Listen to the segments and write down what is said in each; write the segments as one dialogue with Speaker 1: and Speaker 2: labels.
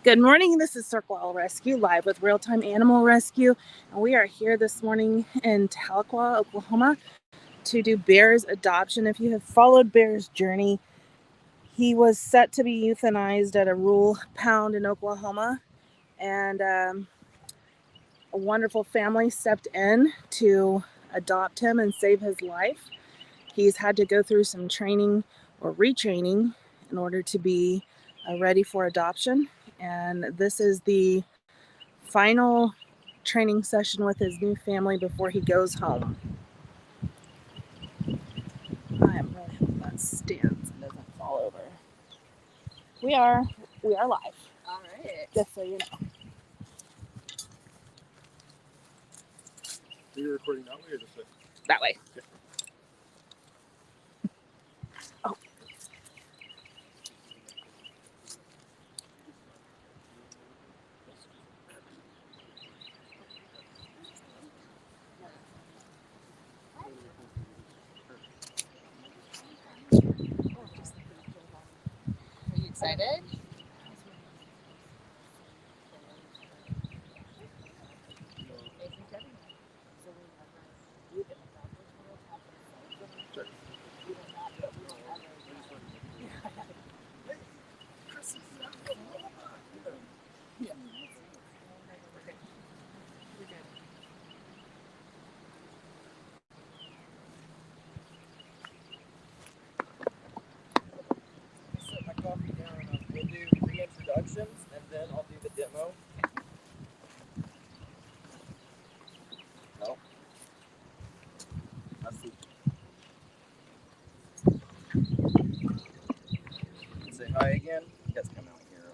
Speaker 1: Good morning. This is Circle L Rescue live with Real Time Animal Rescue, and we are here this morning in Tahlequah, Oklahoma, to do Bear's adoption. If you have followed Bear's journey, he was set to be euthanized at a rural pound in Oklahoma, and a wonderful family stepped in to adopt him and save his life. He's had to go through some training or retraining in order to be ready for adoption. And this is the final training session with his new family before he goes home. I am really hoping that stands and doesn't fall over. We are live.
Speaker 2: All right.
Speaker 1: Just so you know.
Speaker 3: Are you recording that way or this way?
Speaker 1: That way.
Speaker 3: Okay.
Speaker 1: Oh.
Speaker 2: Are you excited?
Speaker 3: Set my coffee down and we'll do reintroductions and then I'll do the demo. No. I see. Say hi again. You guys come out here.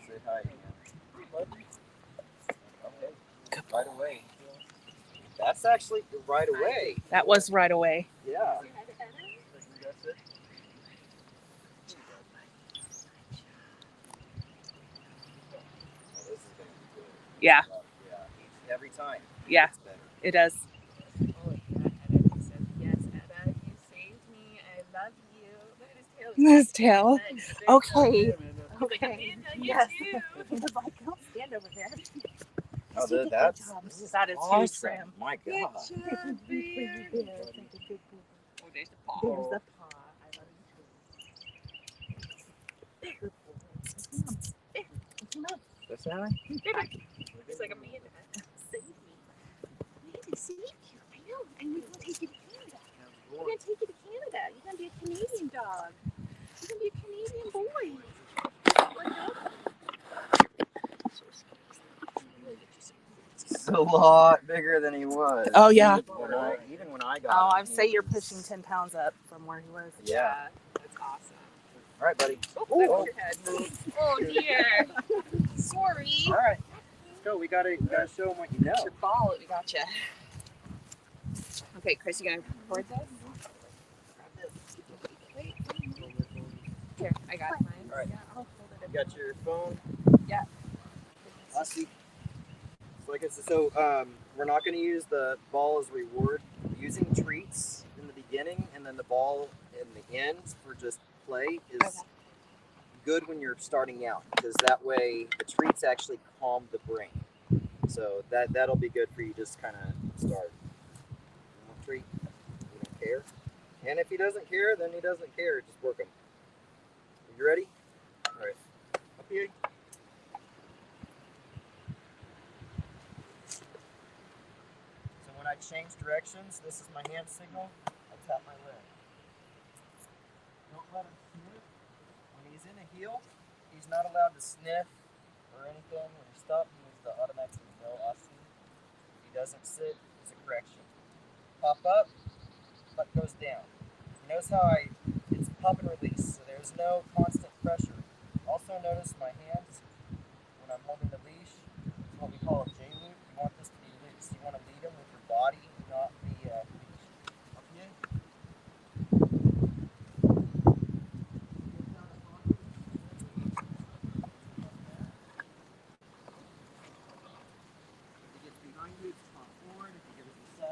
Speaker 3: Say hi again. Okay. Right away. That's actually right away.
Speaker 1: That was right away.
Speaker 3: Yeah.
Speaker 1: Yeah.
Speaker 3: Yeah. Every time.
Speaker 1: Yeah.
Speaker 3: It's better.
Speaker 1: It does.
Speaker 2: Oh, yeah. Etta says, yes, Etta, you saved me. I love you. Look at his tail.
Speaker 1: His tail. Okay.
Speaker 2: Okay.
Speaker 1: Yes.
Speaker 2: You too.
Speaker 1: He's like, don't stand over there.
Speaker 3: Oh,
Speaker 1: That is
Speaker 3: awesome.
Speaker 1: huge for him.
Speaker 3: My
Speaker 2: Good
Speaker 3: God.
Speaker 2: job, Bear. Oh, there's the paw.
Speaker 1: There's the paw. I love you too.
Speaker 3: That's how
Speaker 2: It's like Amanda.
Speaker 1: Save me. We had to save you. I know. And we're going to take you to Canada. We're
Speaker 3: boy.
Speaker 1: going to take you to Canada. You're going to be a Canadian dog. You're going to be a Canadian boy.
Speaker 3: It's a lot bigger than he was.
Speaker 1: Oh, yeah.
Speaker 3: Even when I got
Speaker 1: Oh,
Speaker 3: him,
Speaker 1: I'd say you're pushing 10 pounds up from where he was.
Speaker 3: Yeah.
Speaker 2: That's awesome.
Speaker 3: All right, buddy.
Speaker 2: Oh, that was your head. Oh, dear. Sorry.
Speaker 3: All right. Let's go. We gotta show them what you know.
Speaker 2: Your ball. We got you. Okay, Chris, you gonna record this? Wait. Here, I got mine.
Speaker 3: All right.
Speaker 2: Yeah, I'll hold it.
Speaker 3: You got your phone?
Speaker 2: Yeah.
Speaker 3: I see. So we're not going to use the ball as reward. Using treats in the beginning and then the ball in the end for just play is good when you're starting out, because that way the treats actually calm the brain. So that'll be good for you. Just kind of start. You want a treat? You don't care. And if he doesn't care, then he doesn't care. Just work him. You ready? All right. Up here. When I change directions, this is my hand signal. I tap my leg. Don't let him sniff. When he's in a heel, he's not allowed to sniff or anything. When you stop, he needs to automatically know us. If he doesn't sit, it's a correction. Pop up, butt goes down. He knows how it's pop and release, so there's no constant pressure. Also notice my hands when I'm holding the leash. It's what we call a J-loop. You want this to be loose. You want to lead him with your body, not the leash. Up here. If he gets behind you, it's pop forward. If he goes to the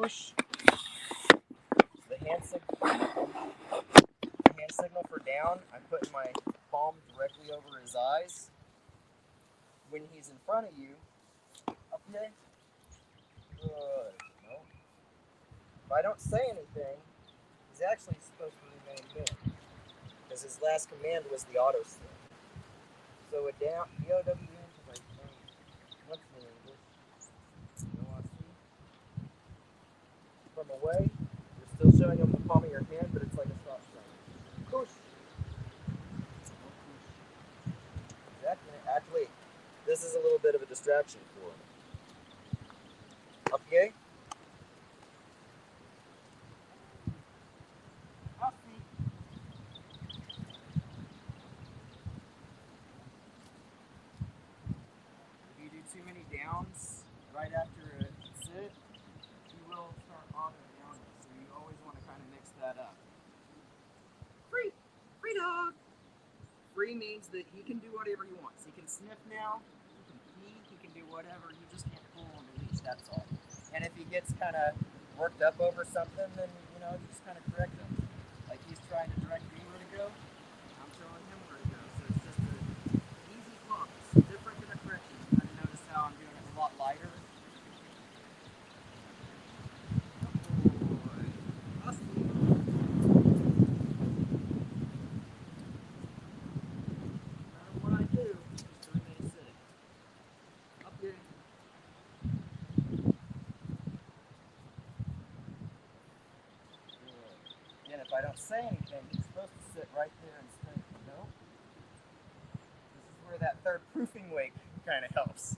Speaker 3: push. The hand signal for down, I'm putting my palm directly over his eyes. When he's in front of you, okay? Good. No. If I don't say anything, he's actually supposed to remain mid. Because his last command was the auto slip. So a down, DOWN, what's the English? No, I see. From away, you're still showing him the palm of your hand, but it's like a stop sign. Push. Exactly. Actually, this is a little bit of a distraction for him. Okay? If you do too many downs right after a sit, you will start auto-downing. So you always want to kind of mix that up. Free! Free dog! Free means that he can do whatever he wants. He can sniff now, he can pee, he can do whatever, you just can't pull on the leash, that's all. And if he gets kind of worked up over something, then, you know, you just kind of correct him. Like he's trying to direct me where to go, I'm telling him where to go. So it's just an easy focus, different than a correction. You kind of notice how I'm doing it a lot lighter. And if I don't say anything, he's supposed to sit right there and stay, you know? This is where that third proofing wake kind of helps.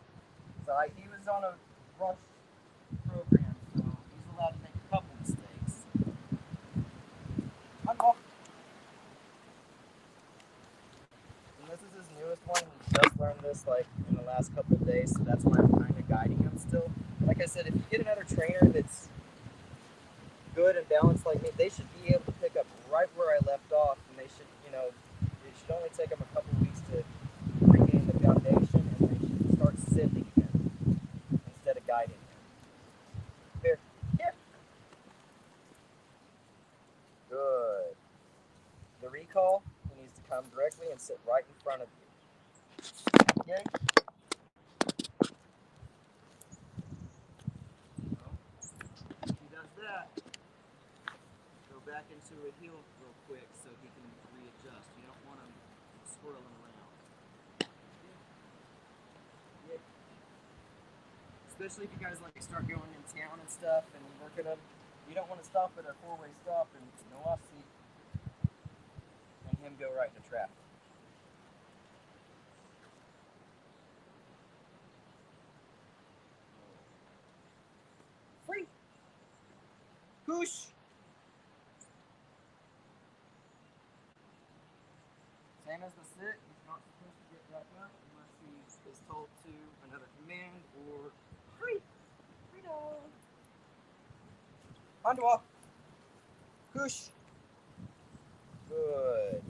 Speaker 3: So he was on a rush program, so he's allowed to make a couple mistakes. Unball. And this is his newest one. He just learned this like in the last couple of days, so that's why I'm kind of guiding him still. Like I said, if you get another trainer that's good and balanced like me, they should be able to pick up right where I left off, and they should, you know, it should only take them a couple of weeks to regain the foundation, and they should start sending him instead of guiding him. Here, here. Good. The recall, he needs to come directly and sit right in front of you. Okay? If he does that, go back into a heel real quick so he can readjust. You don't want him swirling around. Yeah. Especially if you guys like start going in town and stuff and working them, you don't want to stop at a four-way stop and no off seat and him go right into traffic. Free. Push. Same as the sit, he's not supposed to get back up unless he is told to another command or free. Free dog. On to off. Push. Good.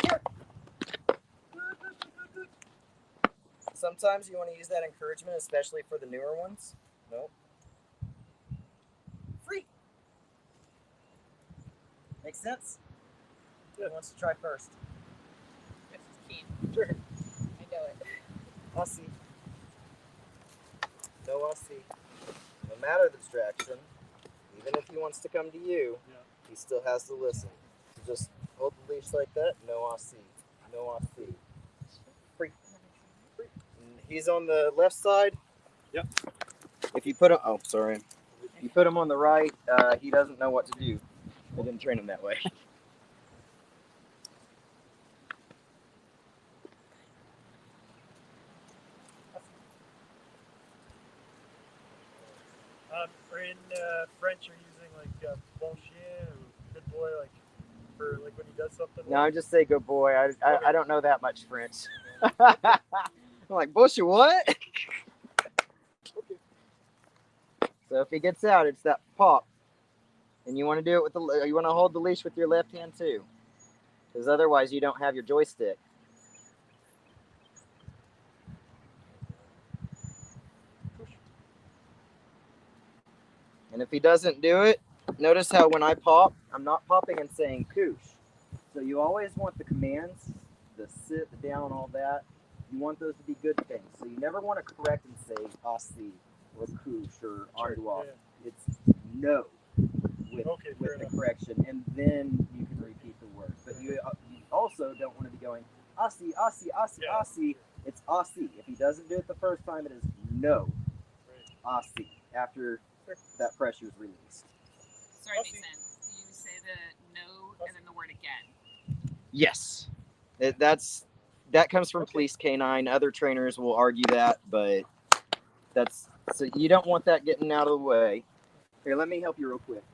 Speaker 3: Here. Good. Sometimes you want to use that encouragement, especially for the newer ones. Nope. Free. Makes sense?
Speaker 2: Yeah.
Speaker 3: Who wants to try first?
Speaker 2: This is keen.
Speaker 3: Sure.
Speaker 2: I know it.
Speaker 3: Aussie. No Aussie. No matter the distraction, even if he wants to come to you, he still has to listen. So just hold the leash like that. No Aussie. No Aussie. Free. Free. And he's on the left side.
Speaker 4: Yep.
Speaker 3: If you put him, oh, sorry. If you put him on the right, he doesn't know what to do. I didn't train him that way.
Speaker 4: Or in French, you're using like bon chien or good boy, like for like when he does something.
Speaker 3: No, I just say good boy. I don't know that much French. I'm like, bullshit, what?
Speaker 4: Okay.
Speaker 3: So if he gets out, it's that pop. And you want to do it with you want to hold the leash with your left hand too. Because otherwise you don't have your joystick. And And if he doesn't do it, notice how when I pop, I'm not popping and saying koosh. So you always want the commands, the sit, the down, all that. You want those to be good things. So you never want to correct and say asi or koosh or arduous. It's no with the correction, and then you can repeat the word. But you also don't want to be going asi, asi, asi, asi. It's asi. If he doesn't do it the first time, it is no. Asi. After that pressure is released.
Speaker 2: Sorry, Mason. Do you say the no and then the word again?
Speaker 3: Yes. That comes from police canine. Other trainers will argue that, but that's so you don't want that getting out of the way. Here, let me help you real quick.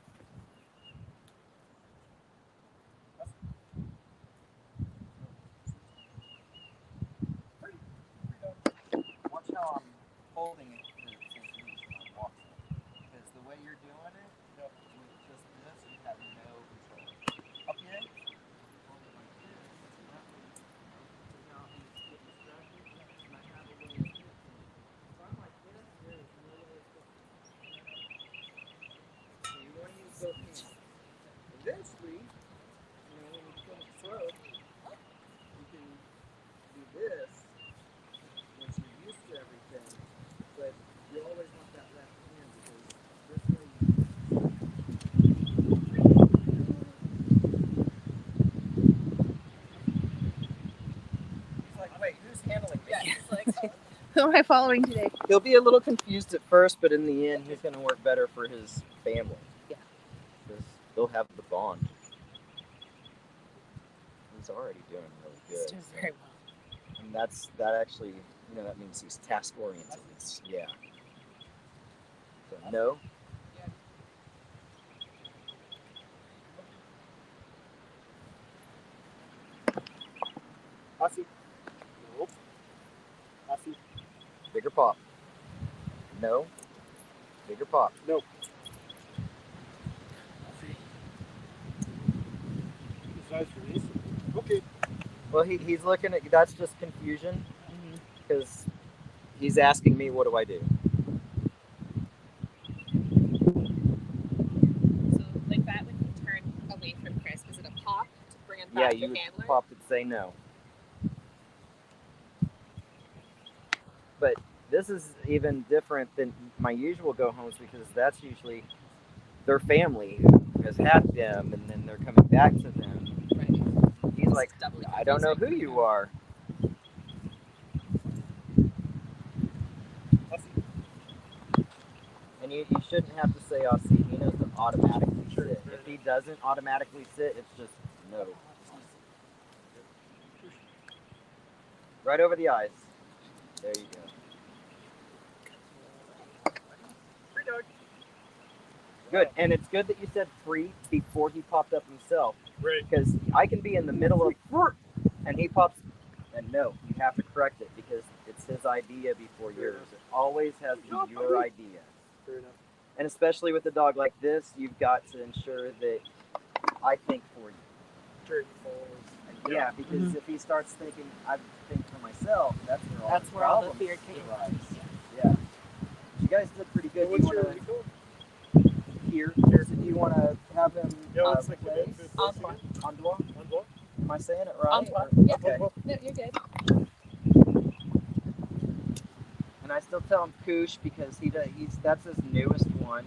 Speaker 3: Watch how I'm holding it when I'm walking. Because the way you're doing it, with just this, you have no control. Up here, hold it like this. Now he's getting distracted, and I have a little hip. If I'm like this, there is no way it's going. So you want to use both hands. Eventually, when you become a pro, you can do this once you're used to everything. But you always want that left hand because this way He's like, wait, who's handling this?
Speaker 2: Yeah, he's like,
Speaker 1: Who am I following today?
Speaker 3: He'll be a little confused at first, but in the end, he's going to work better for his family.
Speaker 1: Yeah.
Speaker 3: Because they'll have the bond. He's already doing really good.
Speaker 1: He's doing very well.
Speaker 3: And that actually, that means he's task oriented. Yeah. So, no.
Speaker 4: Asi. Nope. Asi.
Speaker 3: Bigger pop. No. Bigger pop.
Speaker 4: Nope. Asi. Besides release. Okay.
Speaker 3: Well, he's looking at, that's just confusion. Because he's asking me, what do I do?
Speaker 2: So, like that, when you turn away from Chris, is it a pop to bring him back
Speaker 3: Yeah,
Speaker 2: to
Speaker 3: you would
Speaker 2: handler?
Speaker 3: pop and say no. But this is even different than my usual go homes because that's usually their family who has had them and then they're coming back to them.
Speaker 2: Right.
Speaker 3: He's like, I don't know who you are. And you shouldn't have to say Aussie. He knows to automatically sit. If he doesn't automatically sit, it's just no. Right over the eyes. There you go.
Speaker 4: Free dog.
Speaker 3: Good. And it's good that you said free before he popped up himself.
Speaker 4: Right.
Speaker 3: Because I can be in the middle of and he pops and no, you have to correct it because it's his idea before yours. It always has to be your idea.
Speaker 4: Fair enough.
Speaker 3: And especially with a dog like this, you've got to ensure that I think for you.
Speaker 4: Sure, he falls.
Speaker 3: Yeah, because if he starts thinking, I think for myself, that's where
Speaker 1: all the
Speaker 3: problems
Speaker 1: fear came
Speaker 3: arise. Yeah. You guys did pretty good.
Speaker 4: What's
Speaker 3: Do you
Speaker 4: your
Speaker 3: want
Speaker 4: recall?
Speaker 3: to here? So do you want to have him
Speaker 4: It's like
Speaker 3: play?
Speaker 2: Antoine.
Speaker 3: Antoine?
Speaker 4: Antoine?
Speaker 3: Am I saying it right?
Speaker 2: Antoine.
Speaker 3: Or-
Speaker 2: Yeah.
Speaker 3: Okay.
Speaker 2: No, you're good.
Speaker 3: And I still tell him Koosh because that's his newest one.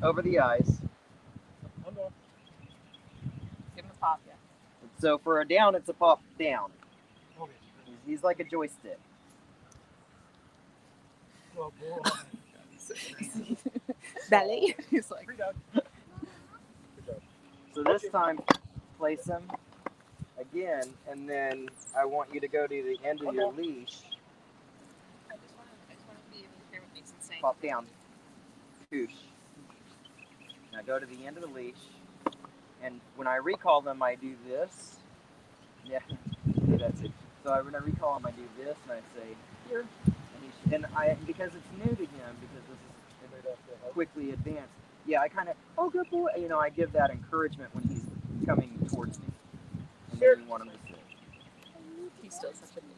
Speaker 3: Over the eyes.
Speaker 4: Antoine.
Speaker 2: Give him a pop, yeah.
Speaker 3: So for a down, it's a pop down.
Speaker 4: Okay.
Speaker 3: He's like a joystick.
Speaker 4: Oh, boy.
Speaker 1: Belly. He's like,
Speaker 4: Free dog. Good job.
Speaker 3: So this time, place him again, and then I want you to go to the end of your leash.
Speaker 2: I just want to be able to hear what Mason's saying.
Speaker 3: Pop down. Koosh. Now go to the end of the leash, and when I recall them, I do this. Yeah, that's it. So when I recall him, I do this, and I say here, and because it's new to him, because this is quickly advanced. Yeah, I kind of, oh good boy, I give that encouragement when he's coming towards me, and then you want him to sit.
Speaker 2: He's still such a baby.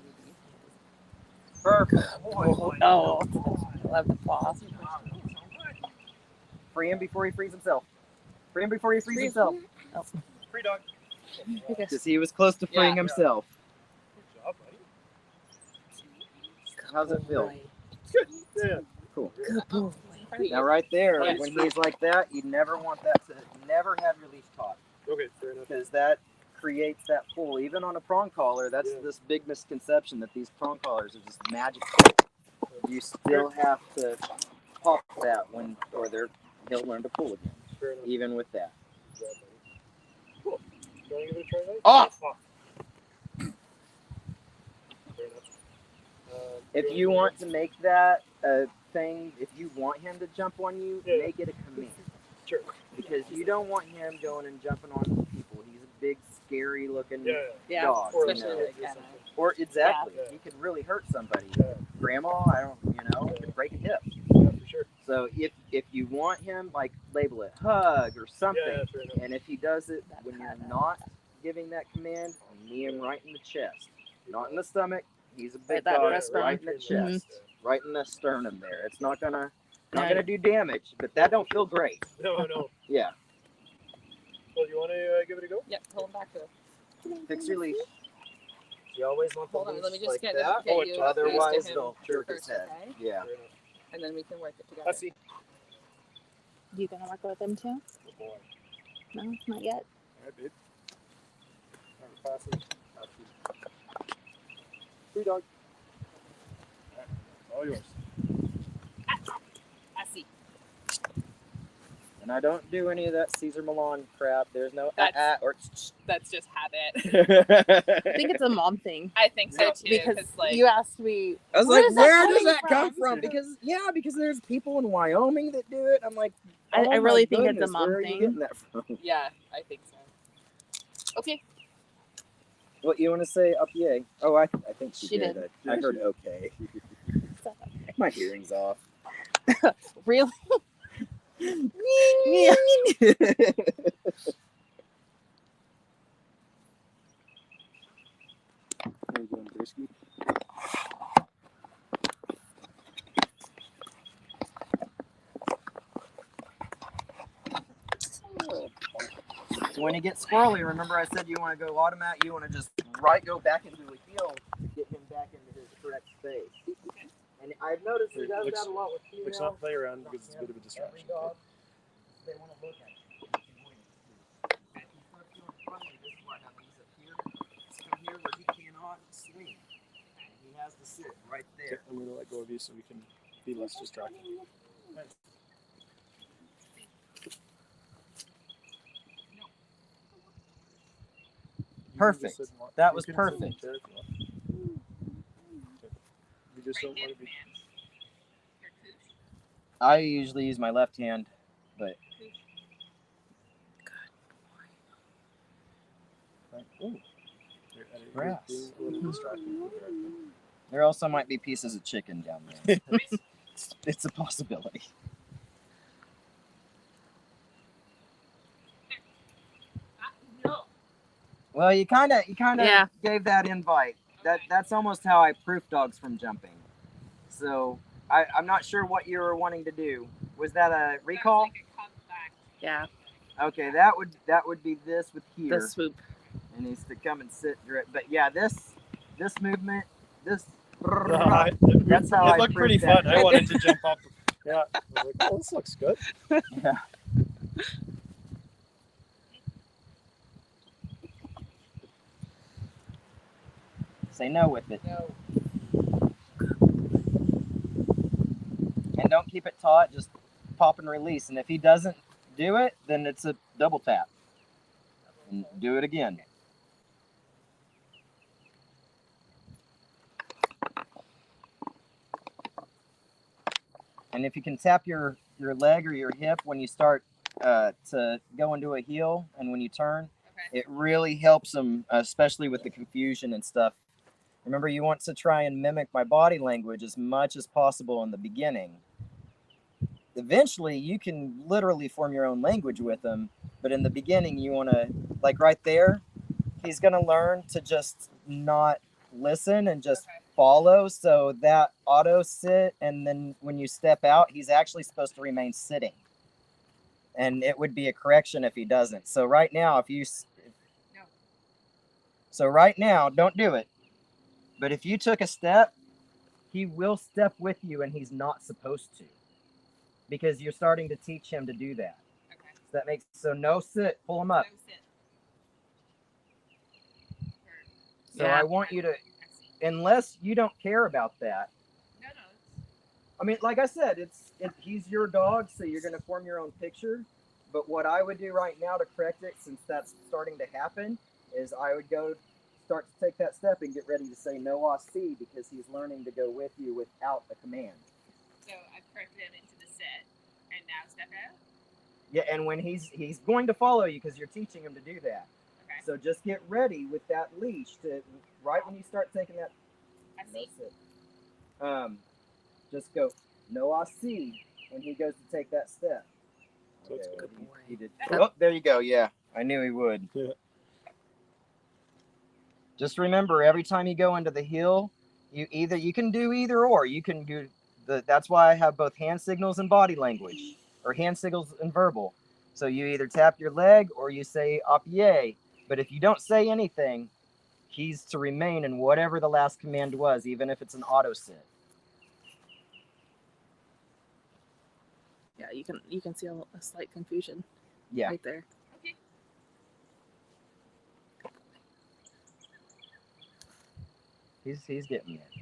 Speaker 3: Perfect.
Speaker 1: oh, I love the paw.
Speaker 3: Free him before he frees himself. Free him before he frees himself.
Speaker 4: Free dog.
Speaker 3: Because he was close to freeing himself.
Speaker 4: Good job, buddy.
Speaker 3: How's it feel?
Speaker 4: Good. Yeah.
Speaker 3: Cool.
Speaker 1: Good boy.
Speaker 3: Now right there,
Speaker 4: Yes.
Speaker 3: when he's like that, you never want that to never have your leash taut.
Speaker 4: Okay, fair enough.
Speaker 3: Because that creates that pull. Even on a prong collar, that's this big misconception that these prong collars are just magic pull. You still have to pop that he'll learn to pull again.
Speaker 4: Fair enough.
Speaker 3: Even with that.
Speaker 4: Good job, buddy. Cool. You want to give it a try, guys?
Speaker 3: Off!
Speaker 4: Fair enough.
Speaker 3: If you want to make that a thing, if you want him to jump on you, make it a command.
Speaker 4: Sure.
Speaker 3: Because you don't want him going and jumping on people. He's a big, scary looking
Speaker 2: Yeah,
Speaker 3: dog.
Speaker 4: Or
Speaker 3: you know?
Speaker 2: especially like Etta.
Speaker 3: Or exactly,
Speaker 4: Yeah.
Speaker 3: he could really hurt somebody.
Speaker 4: Yeah.
Speaker 3: Grandma, could break a hip.
Speaker 4: Yeah, for sure.
Speaker 3: So if you want him, like label it hug or something.
Speaker 4: Yeah, fair enough.
Speaker 3: And if he does it when you're not giving that command, knee him right in the chest, not in the stomach. He's a big
Speaker 1: that
Speaker 3: dog,
Speaker 1: breastbone.
Speaker 3: right in the chest, right in the sternum there. It's not gonna
Speaker 1: Right.
Speaker 3: gonna do damage, but that don't feel great.
Speaker 4: No.
Speaker 3: Yeah,
Speaker 4: Well, do you want to give it a go?
Speaker 2: Yep, pull him back to
Speaker 3: fix your leash. You always want the
Speaker 2: Hold on,
Speaker 3: leash
Speaker 2: let me just
Speaker 3: like
Speaker 2: get
Speaker 3: that.
Speaker 2: you
Speaker 3: Otherwise,
Speaker 2: used to him
Speaker 3: they'll jerk his
Speaker 2: first,
Speaker 3: head.
Speaker 2: okay?
Speaker 3: Yeah.
Speaker 4: Fair enough.
Speaker 2: And then we can work it together.
Speaker 4: Let's see.
Speaker 1: You gonna work with them too?
Speaker 4: Oh, boy.
Speaker 1: No, not yet.
Speaker 4: All right, babe. All right, passing. Free dog. All right, all yours.
Speaker 2: I see.
Speaker 3: And I don't do any of that Caesar Milan crap. There's no
Speaker 2: That's-
Speaker 3: or.
Speaker 2: That's just habit.
Speaker 1: I think it's a mom thing.
Speaker 2: I think so too.
Speaker 1: Because
Speaker 2: like
Speaker 1: you asked me,
Speaker 3: I was
Speaker 1: Where
Speaker 3: like,
Speaker 1: is that
Speaker 3: where does
Speaker 1: coming
Speaker 3: that come
Speaker 1: from?
Speaker 3: from? Because there's people in Wyoming that do it. I'm like,
Speaker 1: I
Speaker 3: oh my
Speaker 1: really think it's a
Speaker 3: goodness,
Speaker 1: mom
Speaker 3: where are you
Speaker 1: thing.
Speaker 3: getting that from?
Speaker 2: yeah, I think so. Okay.
Speaker 3: What you want to say? Up yay? Oh, I think she
Speaker 1: She
Speaker 3: did.
Speaker 1: did.
Speaker 3: I heard okay. My hearing's off.
Speaker 1: Really?
Speaker 3: Yeah. How you doing, Brisky? So when you get squirrely, remember I said you want to go automatic, you want to just go back into a heel to get him back into his correct space. And I've noticed he does that a lot with females.
Speaker 4: Let's not play around because it's a bit of a distraction.
Speaker 3: Every dog, they want to look at you. And if you start feeling friendly, this is what happens up here. It's from here where he cannot swing. And he has to sit right
Speaker 4: Okay,
Speaker 3: there.
Speaker 4: I'm going to let go of you so we can be less distracted. Nice.
Speaker 3: Perfect. That was perfect.
Speaker 4: You just don't want to be.
Speaker 3: I usually use my left hand, but ooh, grass.
Speaker 4: Being a little distracted.
Speaker 3: There also might be pieces of chicken down there. It's a possibility.
Speaker 2: No.
Speaker 3: Well, you kind of
Speaker 1: Yeah.
Speaker 3: gave that invite. That's almost how I proof dogs from jumping. So I'm not sure what you were wanting to do. Was that a recall?
Speaker 2: Like a come back.
Speaker 1: Yeah.
Speaker 3: Okay, that would be this with here.
Speaker 1: The swoop.
Speaker 3: It needs to come and sit direct. But yeah, this movement, this. That's how
Speaker 4: it
Speaker 3: I
Speaker 4: looked pretty
Speaker 3: proved
Speaker 4: fun.
Speaker 3: that.
Speaker 4: I wanted to jump up. Yeah. I was like, oh, this looks good.
Speaker 3: Yeah. Say no with it.
Speaker 2: No.
Speaker 3: And don't keep it taut, just pop and release. And if he doesn't do it, then it's a double tap. And do it again. And if you can tap your leg or your hip when you start to go into a heel and when you turn,
Speaker 2: Okay.
Speaker 3: it really helps them, especially with the confusion and stuff. Remember, you want to try and mimic my body language as much as possible in the beginning. Eventually, you can literally form your own language with them, but in the beginning, you want to, like right there, he's going to learn to just not listen and just follow. So that auto sit, and then when you step out, he's actually supposed to remain sitting. and it would be a correction if he doesn't. So right now,
Speaker 2: No.
Speaker 3: so right now, don't do it. But if you took a step, he will step with you, and he's not supposed to, because you're starting to teach him to do that.
Speaker 2: Okay.
Speaker 3: So that makes so no sit, pull him up.
Speaker 2: No sit.
Speaker 3: So
Speaker 1: Yeah.
Speaker 3: I want you to,
Speaker 2: I see.
Speaker 3: unless you don't care about that.
Speaker 2: No, no.
Speaker 3: I mean, like I said, he's your dog, so you're gonna form your own picture. But what I would do right now to correct it, since that's starting to happen, is I would start to take that step and get ready to say no OC, because he's learning to go with you without a command.
Speaker 2: So I've corrected him into the sit, and now step out.
Speaker 3: Yeah, and when he's going to follow you because you're teaching him to do that.
Speaker 2: Okay.
Speaker 3: So just get ready with that leash to right when you start taking that.
Speaker 2: I see.
Speaker 3: That's it. Just go no OC when he goes to take that step.
Speaker 4: So it's
Speaker 3: Okay,
Speaker 4: good.
Speaker 3: he did. Oh, there you go. Yeah, I knew he would.
Speaker 4: Yeah.
Speaker 3: Just remember, every time you go into the hill, you can do either or. You can do that's why I have both hand signals and body language, or hand signals and verbal. So you either tap your leg or you say "Apie." But if you don't say anything, he's to remain in whatever the last command was, even if it's an auto sit.
Speaker 1: Yeah, you can see a slight confusion.
Speaker 3: Yeah.
Speaker 1: Right there.
Speaker 2: Okay.
Speaker 3: He's getting it.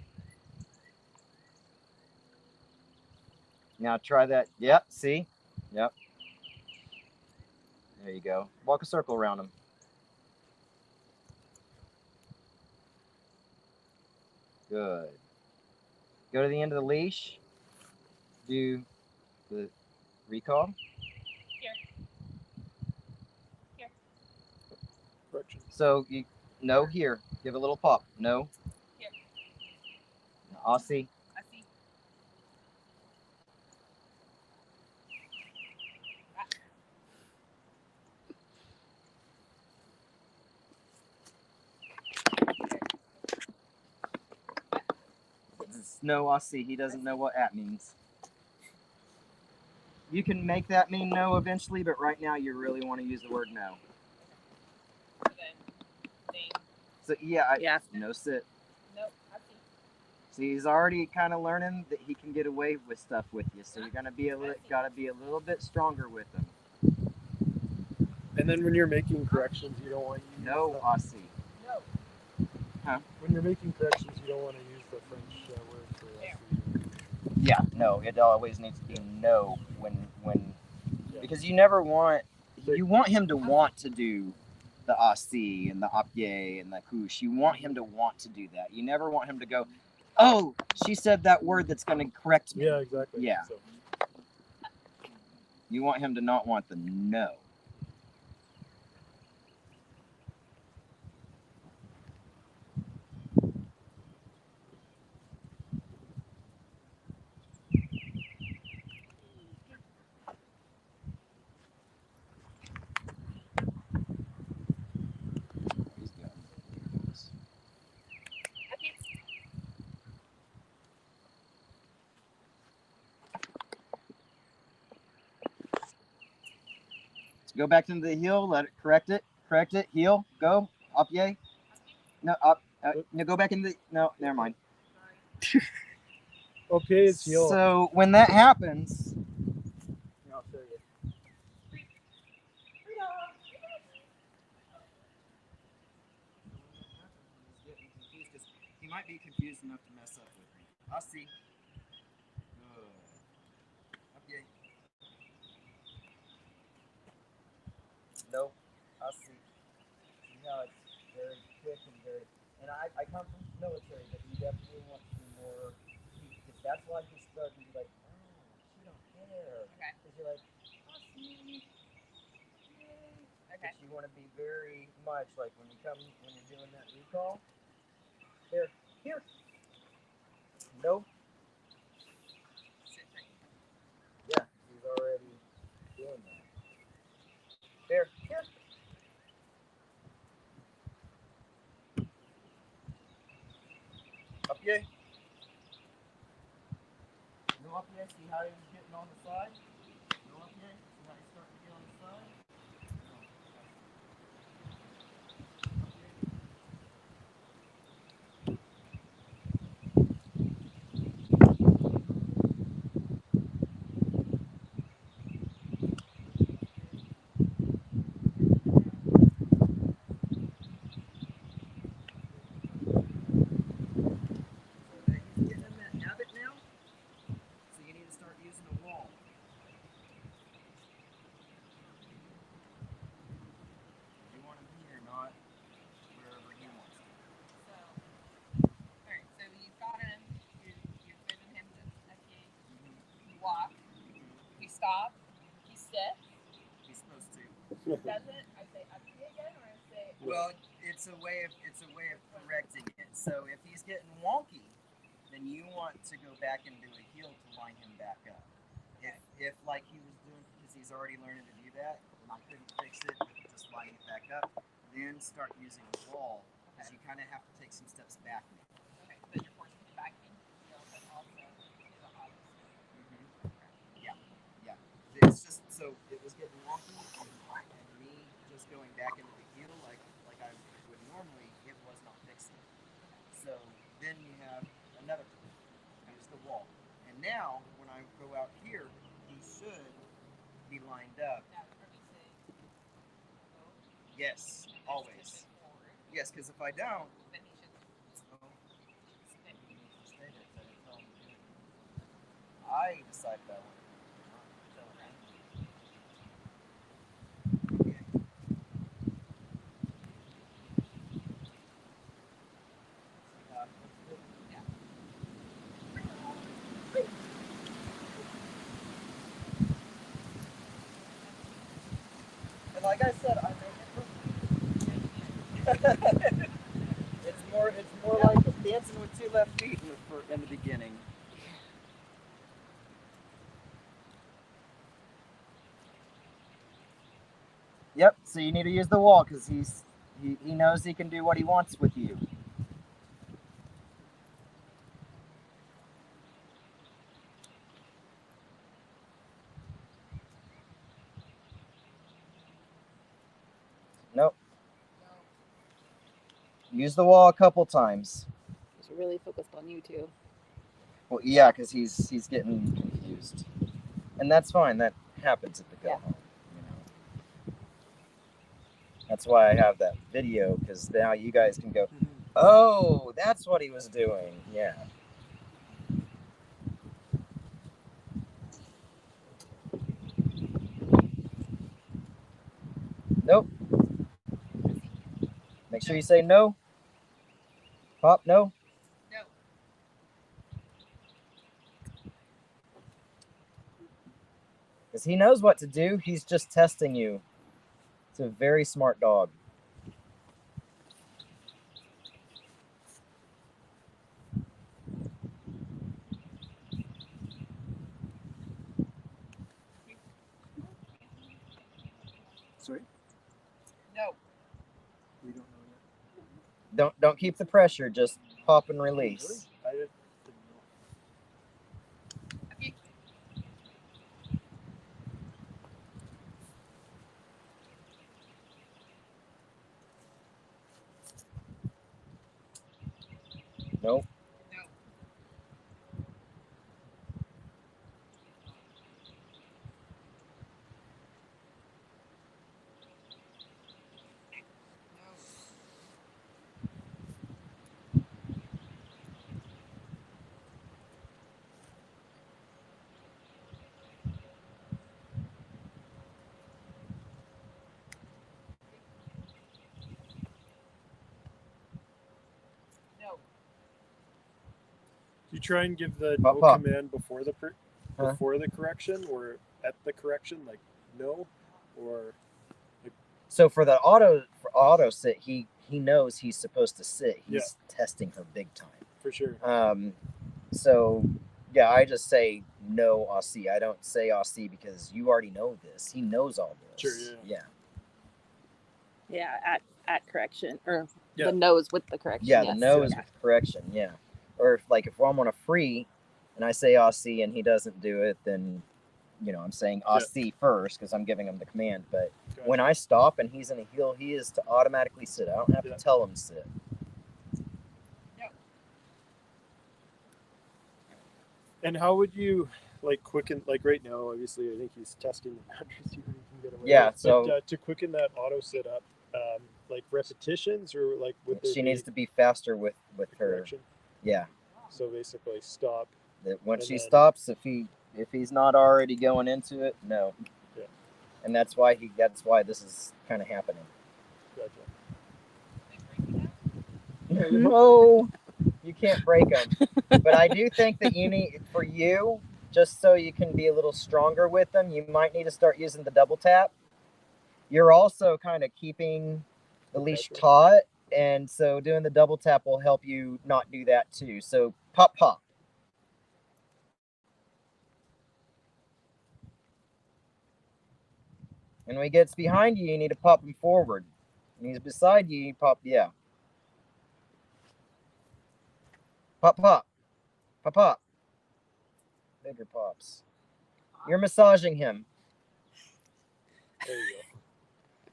Speaker 3: Now try that. Yep. See. Yep. There you go. Walk a circle around him. Good. Go to the end of the leash. Do the recall.
Speaker 2: Here.
Speaker 4: Correction.
Speaker 3: So you no here. Give a little pop. No.
Speaker 2: Here.
Speaker 3: Aussie.
Speaker 2: I see.
Speaker 3: No Aussie. He doesn't know what at means. You can make that mean no eventually, but right now you really want to use the word no.
Speaker 2: So then, thing.
Speaker 3: So yeah,
Speaker 1: Yeah.
Speaker 3: no sit.
Speaker 2: Nope. I see.
Speaker 3: So he's already kind of learning that he can get away with stuff with you. So you're gonna gotta be a little bit stronger with him.
Speaker 4: And then when you're making corrections, you don't want to use
Speaker 3: No Aussie.
Speaker 2: No.
Speaker 4: when you're making corrections, you don't want to use the French word for
Speaker 2: There.
Speaker 3: Yeah, no. It always needs to be no when
Speaker 4: Yeah.
Speaker 3: because you never want him to want to do the Aussie and the Apie and the Kush. You want him to want to do that. You never want him to go, oh, she said that word that's going to correct me.
Speaker 4: Yeah, exactly.
Speaker 3: Yeah.
Speaker 4: So,
Speaker 3: You want him to not want the no. He's good.
Speaker 2: Okay.
Speaker 3: Go back into the heel. Let it correct it. Correct it. Heel. Go. Apie. No. Up. No. Go back into the. No. Never mind.
Speaker 4: okay, it's heel.
Speaker 3: So when that happens,
Speaker 4: I'll show you.
Speaker 3: he might be confused enough to mess up with me. I'll see. Okay. Nope. I'll see. See how it's very quick and very. And I come from the military, but you definitely want to be more. Because that's why he's starting to be like, oh, she don't care.
Speaker 2: Okay.
Speaker 3: Because you're like, I'll see.
Speaker 2: Okay.
Speaker 3: But you want to be very much like when you're doing that recall. There, here. Nope.
Speaker 2: Sit right.
Speaker 3: Yeah, he's already doing that. There, here. Up here. No up here. See how he's getting on the side? No up here. See how he's starting to get
Speaker 2: doesn't, I say uppy again, or I say.
Speaker 3: Well, it's a way of correcting it. So if he's getting wonky, then you want to go back and do a heel to line him back up. If like he was doing, because he's already learning to do that, and I couldn't fix it, just lining it back up, then start using a wall, because you kind of have to take some steps back now.
Speaker 2: Okay, so you're forcing him back into the heel, but also to the opposite.
Speaker 3: Yeah. It's just, so it was getting wonky, and me just going back into the heel like I would normally, it was not fixing it. So then you have another tool. Use the wall. And now, when I go out here, he should be lined up.
Speaker 2: Now, are we saying go?
Speaker 3: Yes, always. Yes, because if I don't,
Speaker 2: then he should stay.
Speaker 3: He needs to stay there, 'cause I didn't tell him to do it. I decided I wanted to not tell him. Okay. And like I said, I make it look it's more like dancing with two left feet in the beginning. Yep, so you need to use the wall because he knows he can do what he wants with you. Nope. Use the wall a couple times.
Speaker 2: He's really focused on you too.
Speaker 3: Well, yeah, because he's getting confused, and that's fine. That happens at the go home. You know. That's why I have that video, because now you guys can go, oh, that's what he was doing. Yeah. Nope. Make sure you say no. Pop, no.
Speaker 2: No.
Speaker 3: Because he knows what to do. He's just testing you. It's a very smart dog.
Speaker 4: Sorry?
Speaker 2: No.
Speaker 4: We don't know yet.
Speaker 3: Don't keep the pressure. Just pop and release.
Speaker 4: Really? I didn't know.
Speaker 2: Okay.
Speaker 3: Nope.
Speaker 2: No. No.
Speaker 4: Do you try and give the
Speaker 3: Pop,
Speaker 4: no
Speaker 3: pop.
Speaker 4: command before the before the correction, or at the correction, like no, or
Speaker 3: So for the auto sit, he knows he's supposed to sit. He's testing her big time.
Speaker 4: for sure?
Speaker 3: So yeah, I just say no, Aussie. I don't say Aussie because you already know this. He knows all this.
Speaker 4: Sure, yeah.
Speaker 1: Yeah, at correction or
Speaker 4: Yeah.
Speaker 1: the nose with the correction.
Speaker 3: Yeah,
Speaker 1: yes.
Speaker 3: the no is
Speaker 1: Yeah.
Speaker 3: with correction. Yeah, or if I'm on a free, and I say Aussie and he doesn't do it, then I'm saying Aussie first because I'm giving him the command. But
Speaker 4: Gotcha.
Speaker 3: when I stop and he's in a heel, he is to automatically sit. I don't have to tell him to sit.
Speaker 2: No.
Speaker 4: And how would you quicken, right now, obviously I think he's testing the boundaries you can get away
Speaker 3: Yeah,
Speaker 4: with.
Speaker 3: so
Speaker 4: but, to quicken that auto sit up, repetitions, or would there
Speaker 3: she
Speaker 4: be
Speaker 3: needs to be faster with her.
Speaker 4: correction?
Speaker 3: Yeah.
Speaker 4: So basically stop.
Speaker 3: That when
Speaker 4: And
Speaker 3: she
Speaker 4: then-
Speaker 3: stops, if he's not already going into it, no.
Speaker 4: Yeah.
Speaker 3: And that's why this is kind of happening.
Speaker 4: Gotcha.
Speaker 3: No, you can't break them. But I do think that you need, for you, just so you can be a little stronger with them, you might need to start using the double tap. you're also kind of keeping the leash taut, and so doing the double tap will help you not do that too. So pop, pop. And when he gets behind you, you need to pop him forward. When he's beside you, you pop, yeah. Pop, pop. Pop, pop. Bigger pops. You're massaging him.
Speaker 4: There you go.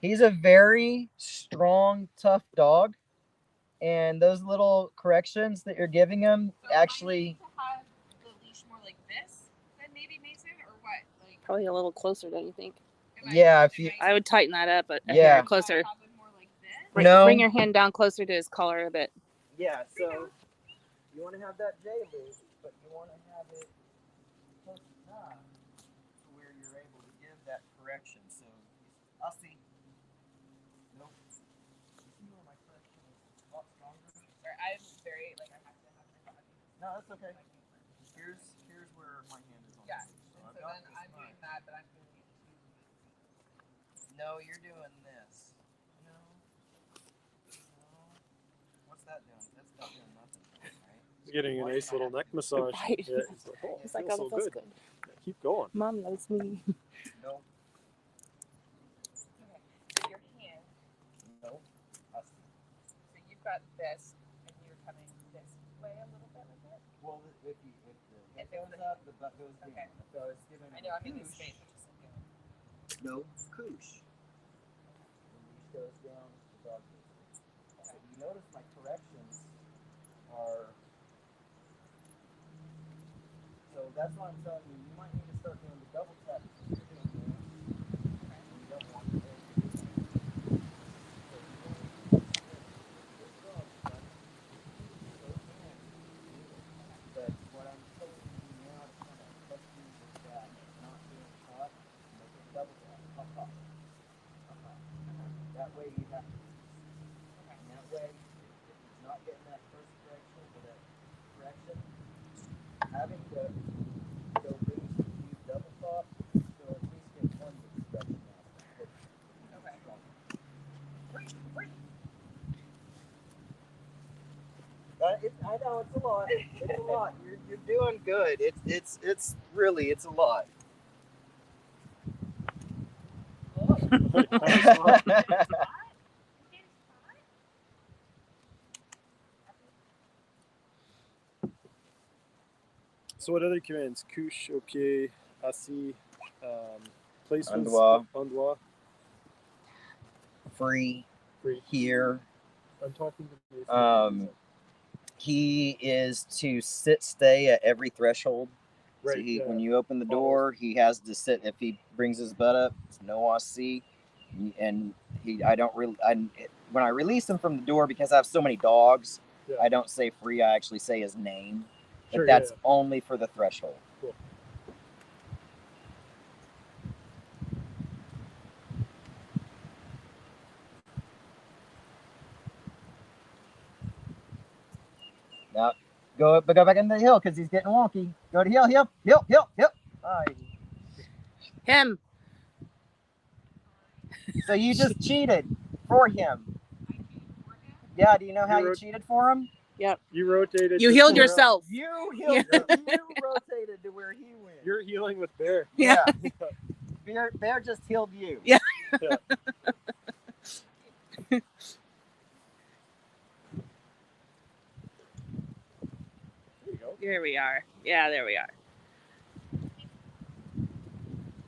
Speaker 3: He's a very strong, tough dog. And those little corrections that you're giving him actually...
Speaker 2: To have the leash more like this than maybe Mason, or what? Like,
Speaker 1: Probably a little closer, don't you think?
Speaker 3: Yeah, if you...
Speaker 1: I would tighten that up, but
Speaker 3: Yeah.
Speaker 1: here, closer.
Speaker 2: have it more like this?
Speaker 3: No.
Speaker 1: Bring your hand down closer to his collar a bit.
Speaker 3: Yeah, so you want to have that J loop, but you want to have it close enough to where you're able to give that correction. So I'll see. Nope. You see where my correction is a lot stronger?
Speaker 2: Sorry, I'm very, like, I have to have my body.
Speaker 3: No, that's okay. Here's where my hand is on.
Speaker 2: Yeah.
Speaker 3: So
Speaker 2: And so then I'm doing that, but I'm doing it too.
Speaker 3: No, you're doing this. No. What's that doing? That's not doing nothing, right?
Speaker 4: He's getting a nice little neck massage.
Speaker 1: Right.
Speaker 4: Yeah, he's like, oh,
Speaker 1: It's like,
Speaker 4: feels
Speaker 1: oh,
Speaker 4: so
Speaker 1: that feels
Speaker 4: good.
Speaker 1: good.
Speaker 4: Yeah, keep going.
Speaker 1: Mom loves me.
Speaker 3: No.
Speaker 2: Okay. So your hand,
Speaker 3: No.
Speaker 2: so you've got this, and you're coming this way a little bit with it.
Speaker 3: Well, if the head
Speaker 2: If it's
Speaker 3: goes
Speaker 2: the-
Speaker 3: up, the butt goes down.
Speaker 2: Okay.
Speaker 3: If I was giving
Speaker 2: I know I'm in
Speaker 3: koosh,
Speaker 2: this space, which is so good.
Speaker 3: no, koosh. The leash goes down, the dog goes down.
Speaker 2: Okay.
Speaker 3: But you notice my corrections are... So that's why I'm telling you, you might need to start doing the double tap. You're doing this. And you don't want to do this. So you want to use this dog, right? Both hands. But what I'm telling you now to kind of help you with that, not doing hot, make it double tap. Pop, pop. Pop, pop. That way you have to release. And that way, if he's not getting that first correction or that correction, having to go loose and use double pop, so at least get one good correction out of it.
Speaker 2: Okay.
Speaker 3: I know it's a lot. It's a lot. You're doing good. It's really it's a lot.
Speaker 4: So what other commands? Couche, okay, assis, placements,
Speaker 3: Undois. Free.
Speaker 4: Free.
Speaker 3: Here.
Speaker 4: I'm talking to Mason.
Speaker 3: He is to stay at every threshold.
Speaker 4: Right.
Speaker 3: So when you open the door, he has to sit. If he brings his butt up, it's no AC. And when I release him from the door, because I have so many dogs,
Speaker 4: Yeah.
Speaker 3: I don't say free. I actually say his name. But
Speaker 4: Sure,
Speaker 3: that's
Speaker 4: yeah.
Speaker 3: only for the threshold.
Speaker 4: Cool.
Speaker 3: Now, go back into the hill because he's getting wonky. Go to hill. All right.
Speaker 1: Him.
Speaker 3: So you just cheated for him. Yeah, do you know how you cheated for him?
Speaker 1: Yep.
Speaker 4: You rotated.
Speaker 1: You
Speaker 4: to
Speaker 1: healed
Speaker 4: somewhere
Speaker 1: yourself.
Speaker 3: You healed. You rotated to where he went.
Speaker 4: You're healing with Bear.
Speaker 1: Yeah.
Speaker 3: Bear just healed you.
Speaker 1: Yeah.
Speaker 4: Yeah. There you go.
Speaker 1: Here we are. Yeah, there we are.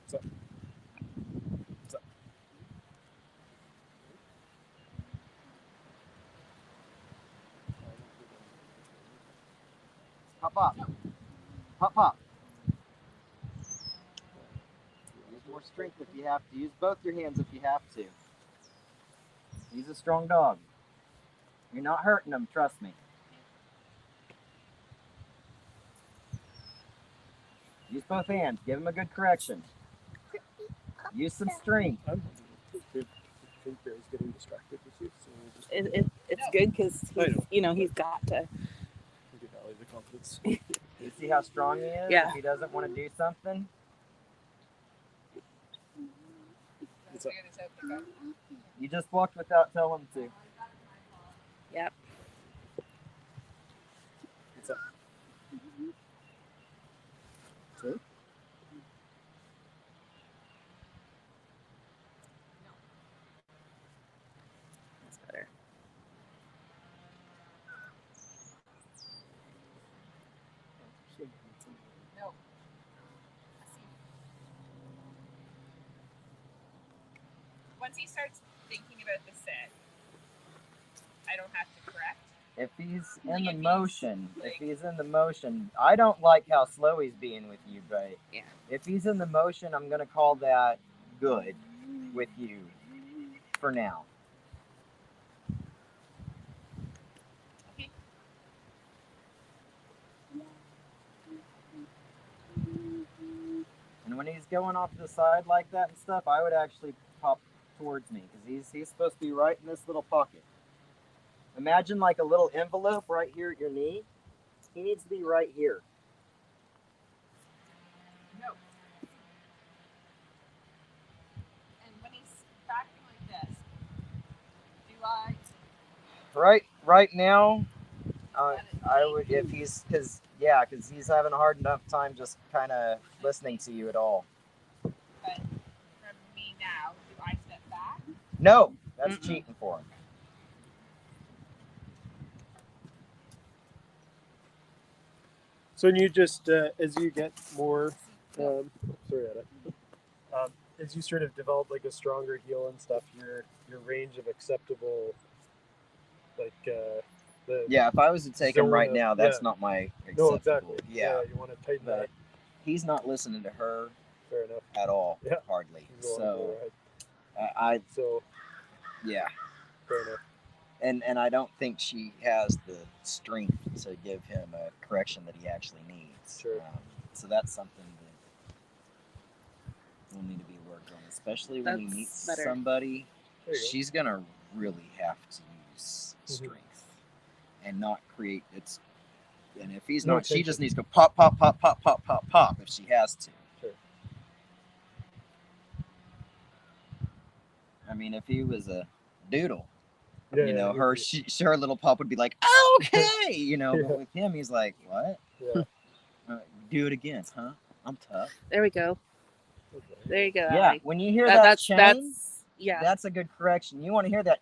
Speaker 4: What's up? What's up?
Speaker 3: Pop up. Pop up. Use more strength if you have to. Use both your hands if you have to. He's a strong dog. You're not hurting him, trust me. Use both hands. Give him a good correction. Use some strength.
Speaker 4: I think Bear's getting distracted with you, so we'll just
Speaker 1: It's good because he's got to.
Speaker 4: give Allie the confidence.
Speaker 3: You see how strong he is?
Speaker 1: Yeah.
Speaker 3: If he doesn't want to do something.
Speaker 2: Let's figure this out, Pickup.
Speaker 3: You just walked without telling him to.
Speaker 1: Yep.
Speaker 4: What's up? See?
Speaker 1: That's better.
Speaker 2: No. Once he starts thinking about the set, I don't have to correct.
Speaker 3: If he's
Speaker 2: Like,
Speaker 3: in the
Speaker 2: if he's,
Speaker 3: motion,
Speaker 2: like-
Speaker 3: if he's in the motion, I don't like how slow he's being with you, but
Speaker 1: Yeah.
Speaker 3: if he's in the motion, I'm gonna call that good with you for now.
Speaker 2: Okay.
Speaker 3: And when he's going off to the side like that and stuff, I would actually pop towards me because he's supposed to be right in this little pocket. Imagine like a little envelope right here at your knee. He needs to be right here.
Speaker 2: No. And when he's backing like this, do I?
Speaker 3: Right now, I would if he's because he's having a hard enough time just kind of listening to you at all.
Speaker 2: But from me now, do I step back?
Speaker 3: No, that's
Speaker 1: Mm-mm.
Speaker 3: cheating for him.
Speaker 4: So you just, as you get more, sorry, Etta. As you sort of develop like a stronger heel and stuff, your range of acceptable, like the
Speaker 3: Yeah, if I was to take him
Speaker 4: zone
Speaker 3: right
Speaker 4: of-
Speaker 3: now, that's
Speaker 4: yeah.
Speaker 3: not my
Speaker 4: No,
Speaker 3: acceptable.
Speaker 4: exactly.
Speaker 3: Yeah,
Speaker 4: you want to tighten
Speaker 3: but
Speaker 4: that.
Speaker 3: he's not listening to her
Speaker 4: Fair enough.
Speaker 3: at all,
Speaker 4: Yeah.
Speaker 3: hardly.
Speaker 4: He's willing to
Speaker 3: So
Speaker 4: go ahead.
Speaker 3: I
Speaker 4: So
Speaker 3: yeah,
Speaker 4: fair enough.
Speaker 3: and I don't think she has the strength to give him a correction that he actually needs.
Speaker 4: Sure.
Speaker 3: So that's something that will need to be worked on, especially when he
Speaker 1: That's
Speaker 3: meets
Speaker 1: better.
Speaker 3: somebody.
Speaker 4: There you go.
Speaker 3: She's gonna really have to use strength and not create its. And if he's
Speaker 4: No
Speaker 3: not, she
Speaker 4: tension.
Speaker 3: just needs to go pop, pop, pop, pop, pop, pop, pop if she has to.
Speaker 4: Sure.
Speaker 3: I mean, if he was a doodle,
Speaker 4: Yeah,
Speaker 3: you know,
Speaker 4: he'd
Speaker 3: her
Speaker 4: be-
Speaker 3: her little pop would be like, okay, you know.
Speaker 4: Yeah.
Speaker 3: But with him, he's like, what?
Speaker 4: Yeah.
Speaker 3: Do it again, huh? I'm tough.
Speaker 1: There we go.
Speaker 4: Okay.
Speaker 1: There you go,
Speaker 3: Yeah,
Speaker 1: Allie.
Speaker 3: when you hear that chain,
Speaker 1: That's yeah.
Speaker 3: that's a good correction. You want to hear that?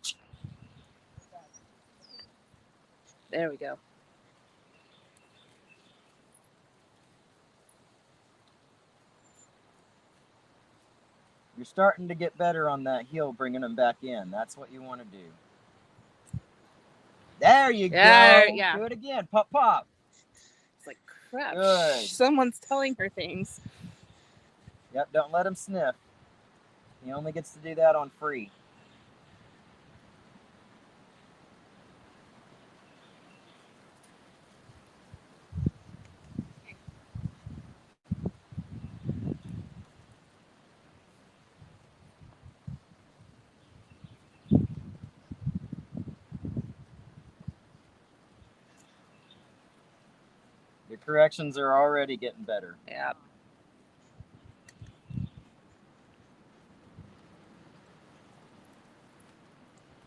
Speaker 1: There we go.
Speaker 3: You're starting to get better on that heel, bringing him back in. That's what you want to do. There you
Speaker 1: There,
Speaker 3: go.
Speaker 1: yeah.
Speaker 3: Do it again. Pop, pop.
Speaker 1: It's like crap.
Speaker 3: Good.
Speaker 1: Someone's telling her things.
Speaker 3: Yep, don't let him sniff. He only gets to do that on free. Your corrections are already getting better.
Speaker 1: Yeah.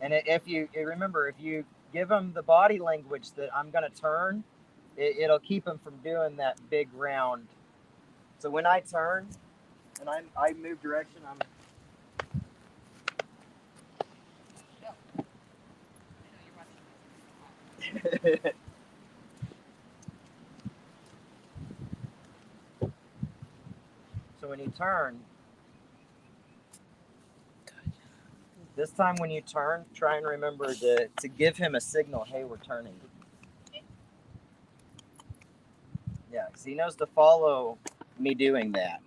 Speaker 3: And if you remember, if you give him the body language that I'm going to turn, it'll keep him from doing that big round. So when I turn and I move direction, I'm. So when you turn, this time when you turn, try and remember to give him a signal, hey, we're turning. Yeah, because he knows to follow me doing that.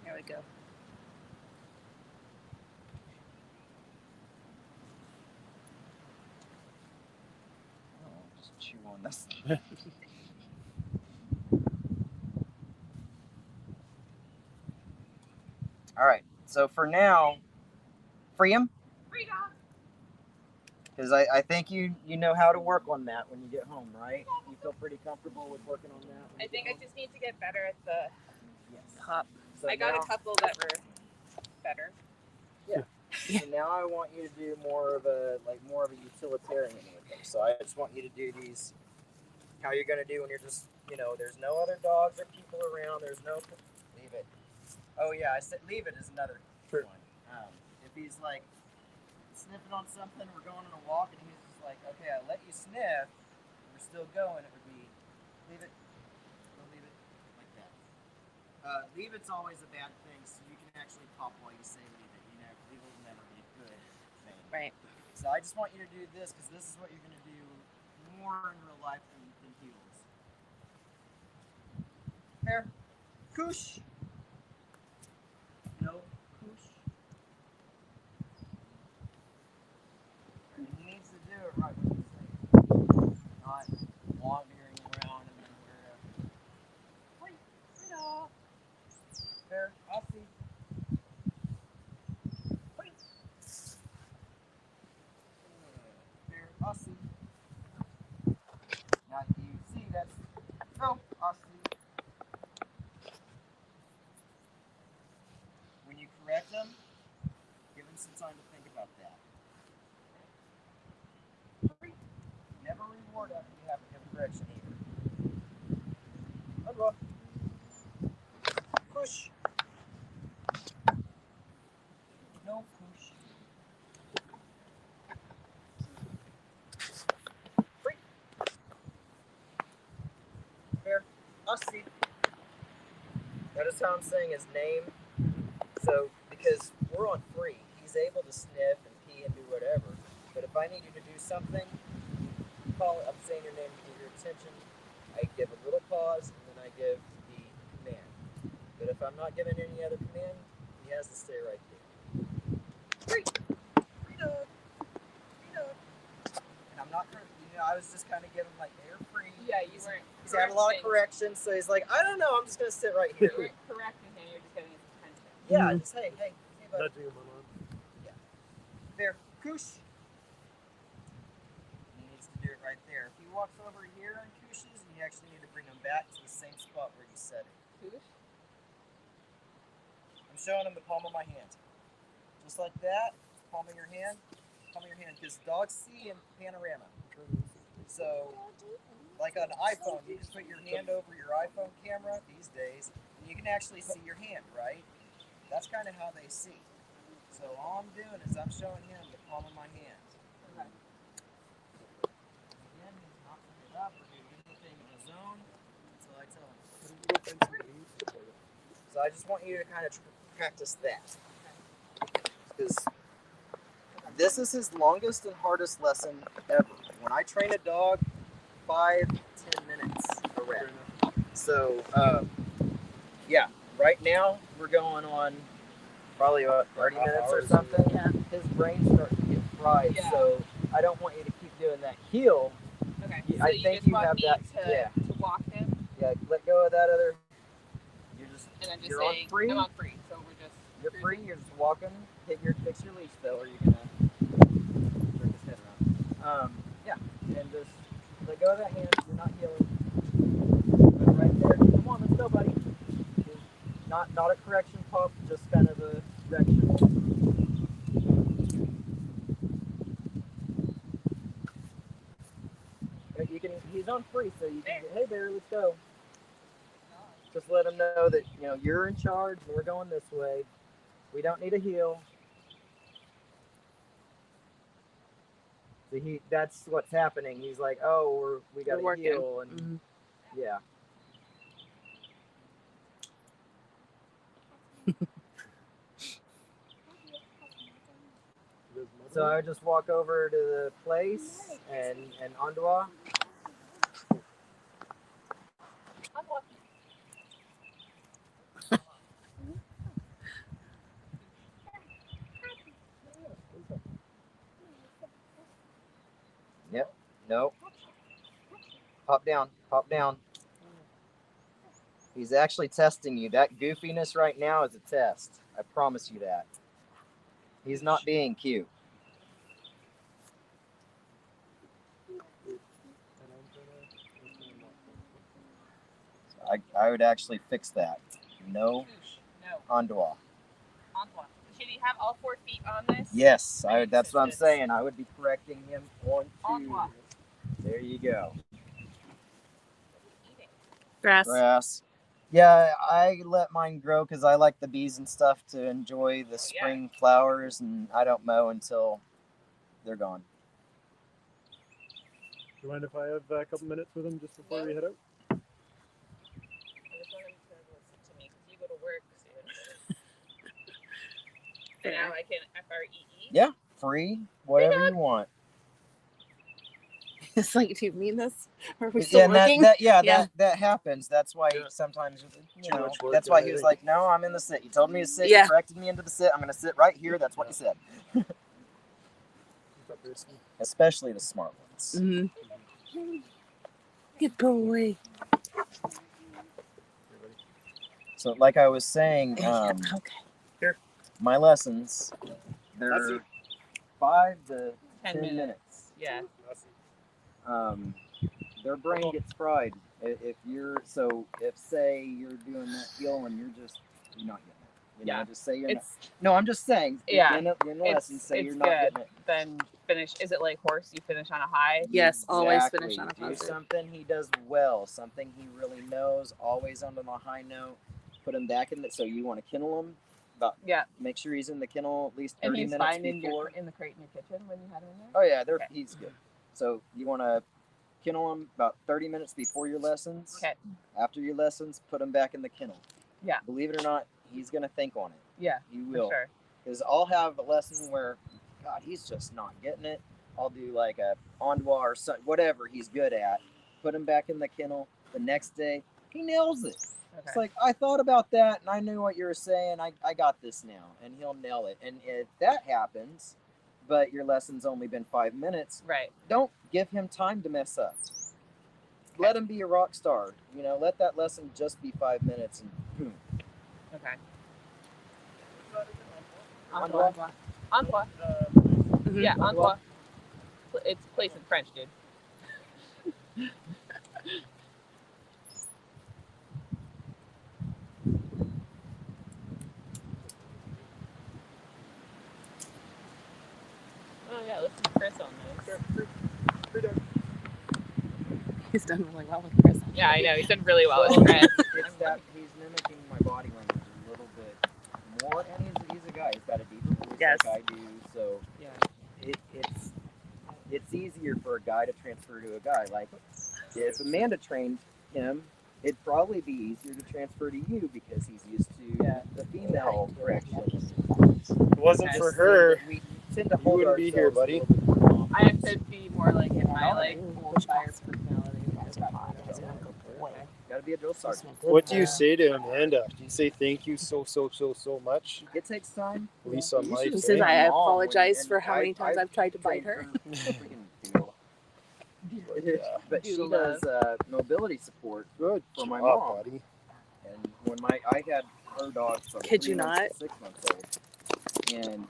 Speaker 1: There we go.
Speaker 3: Oh, just chew on this. All right, so for now, free him.
Speaker 2: Free dog.
Speaker 3: Because I think you know how to work on that when you get home, right? You feel pretty comfortable with working on that?
Speaker 2: I think I just need to get better at the
Speaker 3: Yes.
Speaker 2: top.
Speaker 3: So
Speaker 2: I got
Speaker 3: now,
Speaker 2: a couple that were better.
Speaker 3: So now I want you to do more of a utilitarian with them. So I just want you to do these. How you're gonna do when you're just there's no other dogs or people around. There's no leave it. Oh yeah, I said leave it is another
Speaker 4: Sure.
Speaker 3: one. If he's like sniffing on something, we're going on a walk, and he's just like, okay, I let you sniff. We're still going. It would be leave it. Don't leave it like that. Leave it's always a bad thing, so you can actually pop while you say leave it. Leave it will never be a good thing.
Speaker 2: Right.
Speaker 3: So I just want you to do this because this is what you're going to do more in real life than heels. Here, koosh. No, koosh. And he needs to do it right when you say it. Not wandering around and then wait, there, I'll see. Wait. There, I'll see. Now you see that's no, I'll see. When you correct them, give them some time to think about that. Never reward after you have a good correction either. Unroll. Push. No push. Free. Here. I'll see. Notice how I'm saying his name. So, because we're on free, he's able to sniff and pee and do whatever. But if I need you to do something, I'm saying your name to get your attention. I give a little pause and then I give the command. But if I'm not giving any other command, he has to stay right there. Free. Free dog. Free dog. And I'm not, I was just kind of giving like they're free.
Speaker 2: Yeah, you weren't.
Speaker 3: He's had a lot of corrections, so he's like, I don't know, I'm just gonna sit right here.
Speaker 2: You weren't correcting him, you're just getting his attention.
Speaker 3: Yeah,
Speaker 1: Mhm.
Speaker 3: just hey, bud.
Speaker 4: Nudging him along.
Speaker 3: There, koosh. He needs to do it right there. If he walks over here and kooshes, you actually need to bring him back to the same spot where you set it.
Speaker 2: Koosh?
Speaker 3: I'm showing him the palm of my hand. Just like that, palm of your hand, because dogs see in panorama. So, like on an iPhone, you just put your hand over your iPhone camera these days, and you can actually see your hand, right? That's kind of how they see. So all I'm doing is I'm showing him the palm of my hand.
Speaker 2: Okay.
Speaker 3: Again, he's not picking it up or doing anything in the zone until I tell him. So I just want you to kind of practice that. Because this is his longest and hardest lesson ever. When I train a dog, 5-10 minutes a rep. So, yeah, right now we're going on probably about 30 minutes or something.
Speaker 1: Yeah.
Speaker 3: His brain's starting to get fried,
Speaker 2: Yeah.
Speaker 3: so I don't want you to keep doing that heel.
Speaker 2: Okay.
Speaker 3: I
Speaker 2: So you
Speaker 3: think
Speaker 2: just
Speaker 3: you
Speaker 2: want
Speaker 3: have
Speaker 2: me
Speaker 3: that.
Speaker 2: to walk him
Speaker 3: Yeah, let go of that other.
Speaker 2: and then just
Speaker 3: You're
Speaker 2: saying,
Speaker 3: on free.
Speaker 2: I'm on free. So we're just.
Speaker 3: You're free. You're just walking. Fix your leash though, or you're gonna jerk his head around. Yeah, and just let go of that hand. You're not healing. But right there. Come on, let's go, buddy. Not a correction pump, just kind of a correction. He's on free, so you can. Hey, Bear, let's go. Just let him know that you're in charge. We're going this way. We don't need a heel. So that's what's happening. He's like, oh, we got a heel, and yeah. So I would just walk over to the place and Andwa. Yep. Nope. Pop down. Pop down. He's actually testing you. That goofiness right now is a test. I promise you that. He's not being cute. I would actually fix that. No
Speaker 2: No.
Speaker 3: arduous.
Speaker 2: Antoine. Should he have all 4 feet on this?
Speaker 3: Yes,
Speaker 2: Maybe
Speaker 3: that's what I'm
Speaker 2: sits.
Speaker 3: saying. I would be correcting him on 2.
Speaker 2: Arduous.
Speaker 3: There you go.
Speaker 2: Eating.
Speaker 3: Grass. Yeah, I let mine grow because I like the bees and stuff to enjoy the spring flowers, and I don't mow until they're gone.
Speaker 4: Do you mind if I have a couple minutes with him just before we head out?
Speaker 2: I just want him to listen to me because you go to work soon. And now I can FREE.
Speaker 3: Yeah, free, whatever you want.
Speaker 1: It's like, do you mean this? Or are we still working?
Speaker 3: That happens. That's why sometimes,
Speaker 4: Too much work,
Speaker 3: that's why he was like, no, I'm in the sit. You told me to sit.
Speaker 1: Yeah.
Speaker 3: You corrected me into the sit. I'm going to sit right here. That's what you said. Especially the smart ones.
Speaker 1: Mm-hmm. Good boy.
Speaker 3: So, like I was saying,
Speaker 1: Okay.
Speaker 3: my lessons, they're 5 to 10 minutes.
Speaker 2: Yeah.
Speaker 3: Their brain gets fried. If say you're doing that heel and you're not getting it. Just say you're not. No, I'm just saying.
Speaker 2: Yeah.
Speaker 3: In the lesson, say you're not getting it.
Speaker 2: Then finish. Is it like horse? You finish on a high?
Speaker 1: Yes, always
Speaker 3: Exactly.
Speaker 1: finish on a
Speaker 3: Do
Speaker 1: positive.
Speaker 3: something he does well, something he really knows, always on the high note. Put him back in so you want to kennel him. Make sure he's in the kennel at least 30 minutes before.
Speaker 2: In the crate in your kitchen when you had him in there?
Speaker 3: Oh yeah, he's good. So you want to kennel him about 30 minutes before your lessons.
Speaker 2: Okay.
Speaker 3: After your lessons, put him back in the kennel.
Speaker 2: Yeah.
Speaker 3: Believe it or not, he's going to think on it.
Speaker 2: Yeah.
Speaker 3: He will.
Speaker 2: For sure.
Speaker 3: Because I'll have a lesson where, God, he's just not getting it. I'll do like a arduous or something, whatever he's good at. Put him back in the kennel. The next day, he nails it. Okay. It's like, I thought about that and I knew what you were saying. I got this now. And he'll nail it. And if that happens, but your lesson's only been 5 minutes,
Speaker 2: right?
Speaker 3: Don't give him time to mess up. Okay. Let him be a rock star. Let that lesson just be 5 minutes and boom.
Speaker 2: Okay.
Speaker 3: Arduous.
Speaker 2: Yeah, arduous. It's place in French, dude. Oh yeah, listen to Chris on this.
Speaker 1: He's done really well with Chris.
Speaker 2: Yeah, I know. He's done really well with Chris.
Speaker 3: It's that he's mimicking my body language a little bit more, and he's a guy. He's got a deeper voice like I do, so it's easier for a guy to transfer to a guy. Like, if Amanda trained him, it'd probably be easier to transfer to you because he's used to the female corrections.
Speaker 4: If it wasn't for her,
Speaker 3: we tend to
Speaker 4: you
Speaker 3: hold
Speaker 4: wouldn't be here, buddy.
Speaker 2: I have to be more like in my old fire personality.
Speaker 3: Gotta be a drill sergeant.
Speaker 4: What do you say to Amanda? Do you say thank you so much?
Speaker 3: It takes time.
Speaker 4: Lease on life.
Speaker 1: He says, I apologize for how many times I've tried to bite her.
Speaker 3: But she does mobility support.
Speaker 4: Good
Speaker 3: for my
Speaker 4: job,
Speaker 3: mom.
Speaker 4: buddy.
Speaker 3: And when I had her dog from
Speaker 1: Kid you
Speaker 3: 3 months
Speaker 1: not?
Speaker 3: to 6 months old. And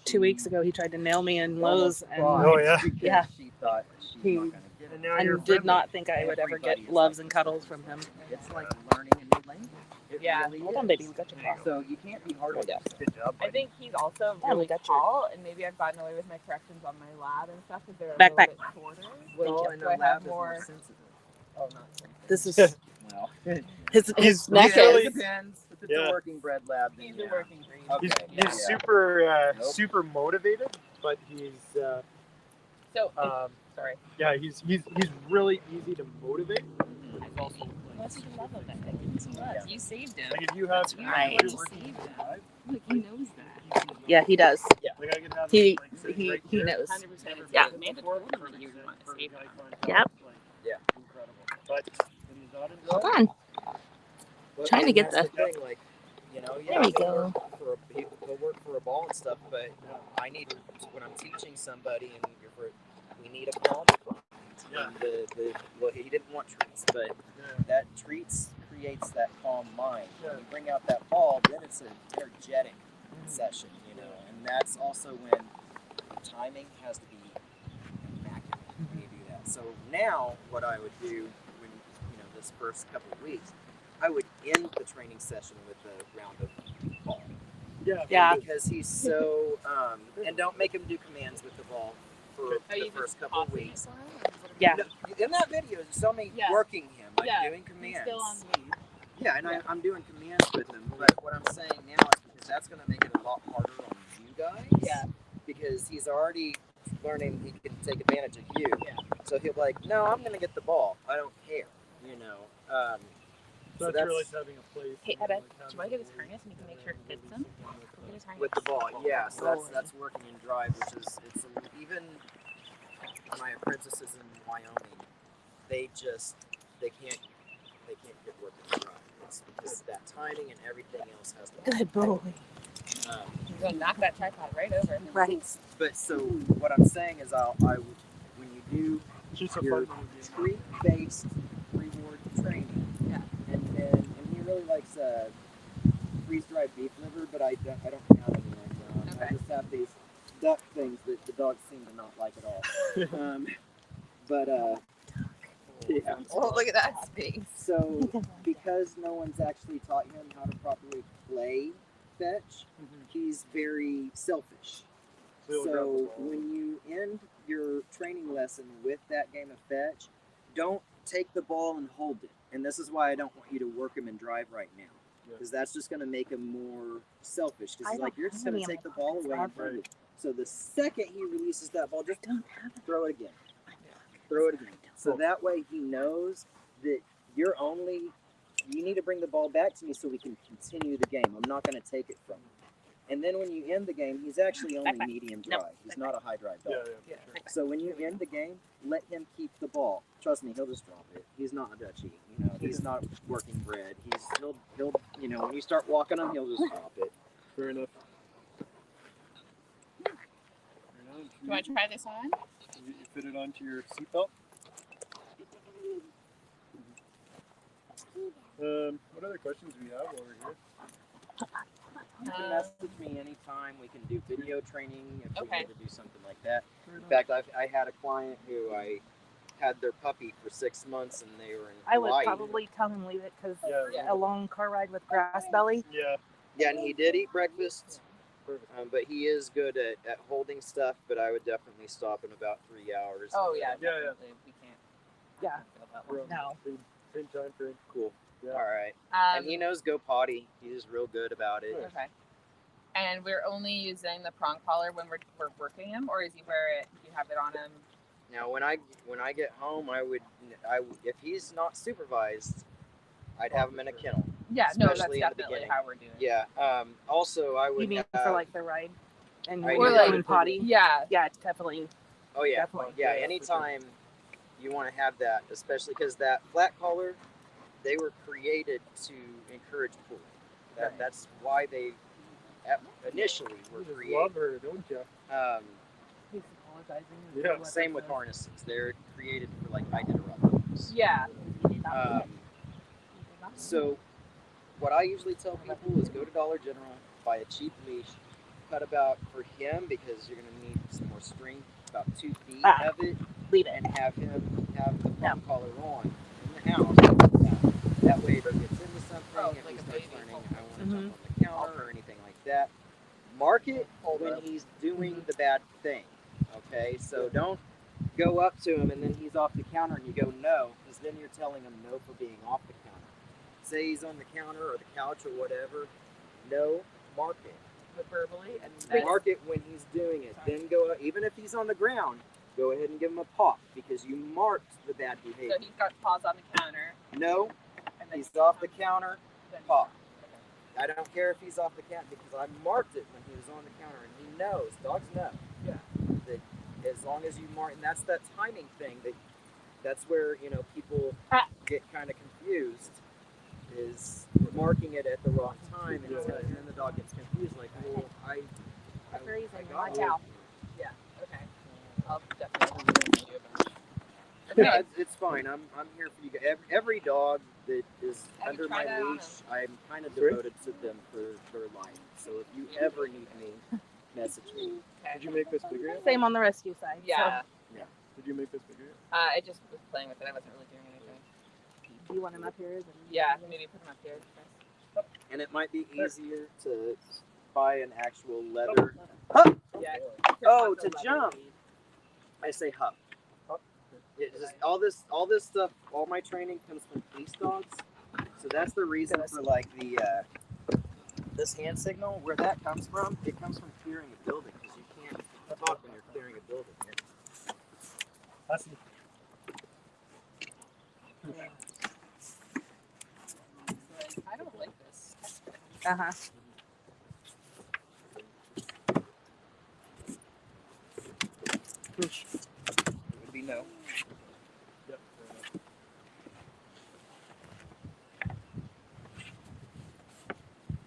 Speaker 1: 2 weeks ago, he tried to nail me in Lowe's, and
Speaker 3: she thought she was not gonna get it.
Speaker 1: and did not think I would ever get loves and cuddles from him.
Speaker 3: It's like learning a new language. It really
Speaker 1: Hold
Speaker 3: is.
Speaker 1: on, baby, we got your car.
Speaker 3: So you can't be hard on him.
Speaker 4: Good job, buddy.
Speaker 2: I think he's also really tall, and maybe I've gotten away with my corrections on my lab and stuff because they're a
Speaker 1: Backpack.
Speaker 2: little bit shorter.
Speaker 3: Well, and a lab is more sensitive. Oh, not sensitive.
Speaker 1: This is
Speaker 3: Well,
Speaker 1: his neck
Speaker 4: really-
Speaker 1: is.
Speaker 3: depends. If it's a working bred lab, then
Speaker 2: He's a working breed.
Speaker 3: Okay.
Speaker 4: He's super motivated, but he's
Speaker 2: sorry.
Speaker 4: yeah, he's really easy to motivate. But he's also
Speaker 2: That's what you love of it. Give him some love. You saved him.
Speaker 4: like if you have
Speaker 1: Right.
Speaker 2: You saved him. Look, he knows that.
Speaker 1: Yeah, he does.
Speaker 4: like I can have
Speaker 1: He
Speaker 4: right
Speaker 1: he
Speaker 4: here.
Speaker 1: knows.
Speaker 2: 100%.
Speaker 1: Yeah.
Speaker 2: Amanda told him that you want to save him.
Speaker 1: Yep.
Speaker 3: Yeah.
Speaker 4: Incredible. But when he's not
Speaker 1: Hold
Speaker 4: enjoying,
Speaker 1: on. Trying to get
Speaker 3: that's
Speaker 1: the-
Speaker 3: thing, like,
Speaker 1: There we go.
Speaker 3: He'll work for a ball and stuff, but I need, when I'm teaching somebody and we need a calm prompt.
Speaker 4: Yeah.
Speaker 3: And well, he didn't want treats, but that treats creates that calm mind. When you bring out that ball, then it's an energetic session, and that's also when timing has to be immaculate when you do that. So now what I would do when this first couple of weeks, I would end the training session with a round of ball.
Speaker 1: Yeah.
Speaker 3: Because he's so, and don't make him do commands with the ball for
Speaker 2: Are
Speaker 3: the
Speaker 2: you
Speaker 3: first
Speaker 2: just
Speaker 3: couple of
Speaker 2: tossing it
Speaker 3: weeks.
Speaker 2: for him, or what are
Speaker 1: Yeah.
Speaker 3: No, in that video, you saw me
Speaker 2: Yeah.
Speaker 3: working him, like
Speaker 2: Yeah.
Speaker 3: doing
Speaker 2: He's
Speaker 3: commands.
Speaker 2: still on lead.
Speaker 3: Yeah, and
Speaker 2: Yeah.
Speaker 3: I'm doing commands with him. But what I'm saying now is because that's going to make it a lot harder on you guys.
Speaker 2: Yeah.
Speaker 3: Because he's already learning he can take advantage of you.
Speaker 2: Yeah.
Speaker 3: So he'll be like, no, I'm going to get the ball. I don't care.
Speaker 4: So that's really having a place.
Speaker 2: Hey,
Speaker 4: and,
Speaker 2: Etta,
Speaker 4: like,
Speaker 2: do you
Speaker 4: having
Speaker 2: want to get his
Speaker 4: a
Speaker 2: harness and you can make sure it
Speaker 4: maybe
Speaker 2: fits him?
Speaker 4: something like
Speaker 2: Get his harness.
Speaker 3: with the ball, yeah. So that's working in drive, which is even my apprentices in Wyoming, they can't get working in drive. It's because that timing and everything else has to.
Speaker 1: Good boy.
Speaker 2: He's going to knock that tripod right over.
Speaker 1: Right.
Speaker 3: But so what I'm saying is, when you do
Speaker 4: It's just a
Speaker 3: your
Speaker 4: fun little game.
Speaker 3: treat-based reward training,
Speaker 2: Yeah.
Speaker 3: and he really likes freeze-dried beef liver, but I don't have any right now.
Speaker 2: Okay.
Speaker 3: I just have these duck things that the dogs seem to not like at all. Yeah.
Speaker 2: Oh, look at that space.
Speaker 3: So because no one's actually taught him how to properly play fetch, he's very selfish.
Speaker 4: he'll grab the
Speaker 3: So
Speaker 4: ball.
Speaker 3: when you end your training lesson with that game of fetch, don't take the ball and hold it. And this is why I don't want you to work him in drive right now. Because that's just going to make him more selfish. Because he's like, you're just going to take the ball away and hold it. So the second he releases that ball, just throw it again. Throw it again. So that way he knows that you need to bring the ball back to me so we can continue the game. I'm not going to take it from you. And then when you end the game, he's actually only medium drive. He's not a high drive dog.
Speaker 4: Yeah.
Speaker 3: So when you end the game, let him keep the ball. Trust me, he'll just drop it. He's not a Dutchie. He's not working bred. He'll when you start walking him, he'll just drop it.
Speaker 4: Fair enough.
Speaker 2: Do you want to try this on?
Speaker 4: You fit it onto your seatbelt. What other questions do we have while we're here?
Speaker 3: You can message me anytime. We can do video training if we
Speaker 2: Okay.
Speaker 3: need to do something like that. In fact, I had a client who I had their puppy for 6 months and they were in
Speaker 1: I would
Speaker 3: Hawaii.
Speaker 1: probably tell him leave it because
Speaker 4: Yeah.
Speaker 1: a long car ride with grass belly.
Speaker 4: Yeah.
Speaker 3: Yeah, and he did eat breakfast.
Speaker 4: Perfect.
Speaker 3: But he is good at holding stuff, but I would definitely stop in about 3 hours.
Speaker 2: Oh, yeah.
Speaker 4: Yeah.
Speaker 2: Definitely. We can't.
Speaker 1: Yeah.
Speaker 2: Feel that
Speaker 4: We're
Speaker 2: one.
Speaker 4: on
Speaker 1: No.
Speaker 4: same time frame.
Speaker 3: Cool.
Speaker 4: Yeah.
Speaker 3: All right. And he
Speaker 2: Um,
Speaker 3: knows go potty. He's real good about it.
Speaker 2: okay. And we're only using the prong collar when we're working him, or is he wear it? Do you have it on him?
Speaker 3: Now, when I get home, I would if he's not supervised, I'd have him in a kennel.
Speaker 2: Yeah, no, that's
Speaker 3: Especially in the
Speaker 2: definitely
Speaker 3: beginning.
Speaker 2: how we're doing it.
Speaker 3: Yeah. Also, I would.
Speaker 1: You mean for like the ride? And
Speaker 3: I
Speaker 1: when
Speaker 3: do.
Speaker 1: you're
Speaker 2: Or
Speaker 1: doing potty?
Speaker 2: Yeah.
Speaker 1: Yeah, it's definitely.
Speaker 3: Oh yeah.
Speaker 1: Definitely.
Speaker 3: Yeah.
Speaker 4: Yeah,
Speaker 3: Anytime you want to have that, especially because that flat collar, they were created to encourage pulling. That's why they initially were
Speaker 4: You just
Speaker 3: created.
Speaker 4: love her, don't you?
Speaker 1: He's apologizing.
Speaker 4: Yeah.
Speaker 3: Same with harnesses. They're created for like Iditarod.
Speaker 2: Yeah.
Speaker 3: So what I usually tell people is go to Dollar General, buy a cheap leash, cut about for him because you're gonna need some more string, about 2 feet of it,
Speaker 1: Leave it.
Speaker 3: and have him have the prong collar on in the house. That way, if he gets into something, if
Speaker 2: like
Speaker 3: he
Speaker 2: a
Speaker 3: starts
Speaker 2: baby.
Speaker 3: learning, I want to jump on the counter or anything like that. Mark it when he's doing the bad thing. Okay, so don't go up to him and then he's off the counter and you go no, because then you're telling him no for being off the counter. Say he's on the counter or the couch or whatever, no, mark it.
Speaker 2: But verbally, and
Speaker 3: Mark it when he's doing it. Then go, even if he's on the ground, go ahead and give him a pop because you marked the bad behavior.
Speaker 2: so he's got paws on the counter.
Speaker 3: No,
Speaker 2: And then
Speaker 3: he's off the counter,
Speaker 2: then
Speaker 3: pop. I don't care if he's off the counter because I marked it when he was on the counter and he knows, dogs know.
Speaker 2: Yeah.
Speaker 3: That as long as you mark, and that's that timing thing that's where, people get kind of confused is marking it at the wrong time and then the dog gets confused like, well, I got
Speaker 1: Watch
Speaker 3: you.
Speaker 1: out.
Speaker 2: Yeah. Okay. I'll definitely review about it.
Speaker 3: Yeah, it's fine. I'm here for you guys. Every dog that is
Speaker 2: Have you
Speaker 3: under my
Speaker 2: tried that on
Speaker 3: leash, I'm kind of devoted to them for their life. So if you ever need me, message me.
Speaker 4: Did you make this bigger yet?
Speaker 1: Same on the rescue side.
Speaker 2: Yeah.
Speaker 4: Did you make this bigger yet?
Speaker 2: I just was playing with it. I wasn't really doing anything.
Speaker 1: Do you want him up here?
Speaker 2: Yeah, maybe put him up here.
Speaker 3: And it might be easier to buy an actual leather.
Speaker 2: Yeah.
Speaker 3: Oh, to jump. I say hup. It just, all this stuff, all my training comes from police dogs. So that's the reason for like the this hand signal. Where that comes from? It comes from clearing a building because you can't talk when you're clearing a building.
Speaker 4: I see.
Speaker 2: I don't like this.
Speaker 1: Uh-huh.
Speaker 3: It would be no.
Speaker 4: Yep.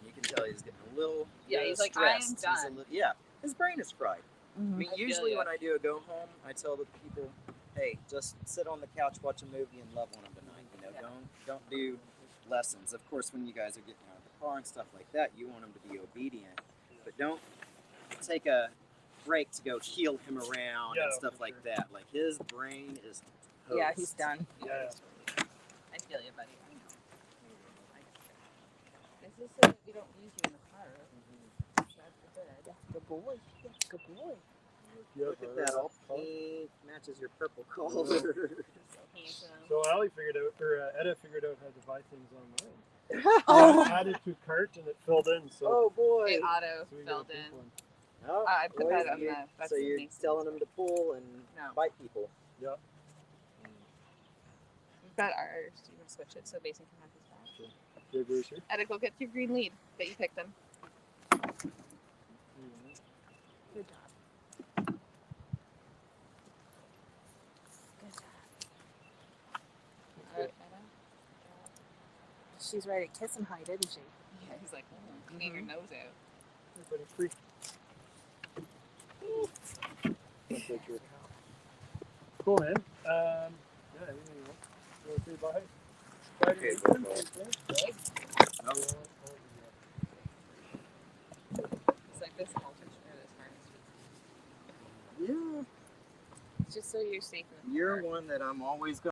Speaker 3: You can tell he's getting a little.
Speaker 2: Yeah, he's like,
Speaker 3: stressed.
Speaker 2: I am
Speaker 3: He's a
Speaker 2: done.
Speaker 3: yeah, his brain is fried. I mean,
Speaker 2: I feel
Speaker 3: usually
Speaker 2: ya.
Speaker 3: when I do a go home, I tell the people, "Hey, just sit on the couch, watch a movie, and love on them tonight. You know, don't do lessons. Of course, when you guys are getting out of the car and stuff like that, you want them to be obedient, but don't take a break to go heel him around and stuff like that. Like his brain is toast.
Speaker 1: Yeah, he's done.
Speaker 4: Yeah.
Speaker 2: I feel you, buddy. I know. This is so that we don't lose you in the car. That's the bed.
Speaker 1: That's a good boy. That's a good boy.
Speaker 3: Look at that, all pink, matches your purple collar.
Speaker 2: So handsome.
Speaker 4: So Allie figured out, or Etta figured out how to buy things online.
Speaker 1: Oh.
Speaker 4: I added to cart and it filled in. So,
Speaker 3: Oh boy!
Speaker 2: It auto
Speaker 4: so we got a
Speaker 2: filled
Speaker 4: pink
Speaker 2: in.
Speaker 4: one.
Speaker 3: Oh,
Speaker 2: I put
Speaker 3: boy,
Speaker 2: that on
Speaker 3: you-
Speaker 2: the. That's
Speaker 3: so you're
Speaker 2: nice.
Speaker 3: telling them to pull and
Speaker 2: No.
Speaker 3: bite people.
Speaker 4: Yeah.
Speaker 2: We've got ours. You can switch it so Basin can have his back.
Speaker 4: Yeah, Bruce here.
Speaker 2: Etta, go get your green lead that you picked him.
Speaker 1: Good job. Good job.
Speaker 2: Etta.
Speaker 1: She's ready to kiss and hide, isn't she?
Speaker 2: Yeah, he's like, you need your nose out.
Speaker 4: Everybody's free. That's so true. Cool, man. Yeah, anything else? You want to say bye? Bye to
Speaker 3: Okay,
Speaker 4: Ethan?
Speaker 3: bye-bye.
Speaker 4: Okay.
Speaker 3: No.
Speaker 2: It's like this halter or this harness.
Speaker 3: Yeah,
Speaker 2: It's just so you're safe in the
Speaker 3: you're
Speaker 2: car.
Speaker 3: one that I'm always going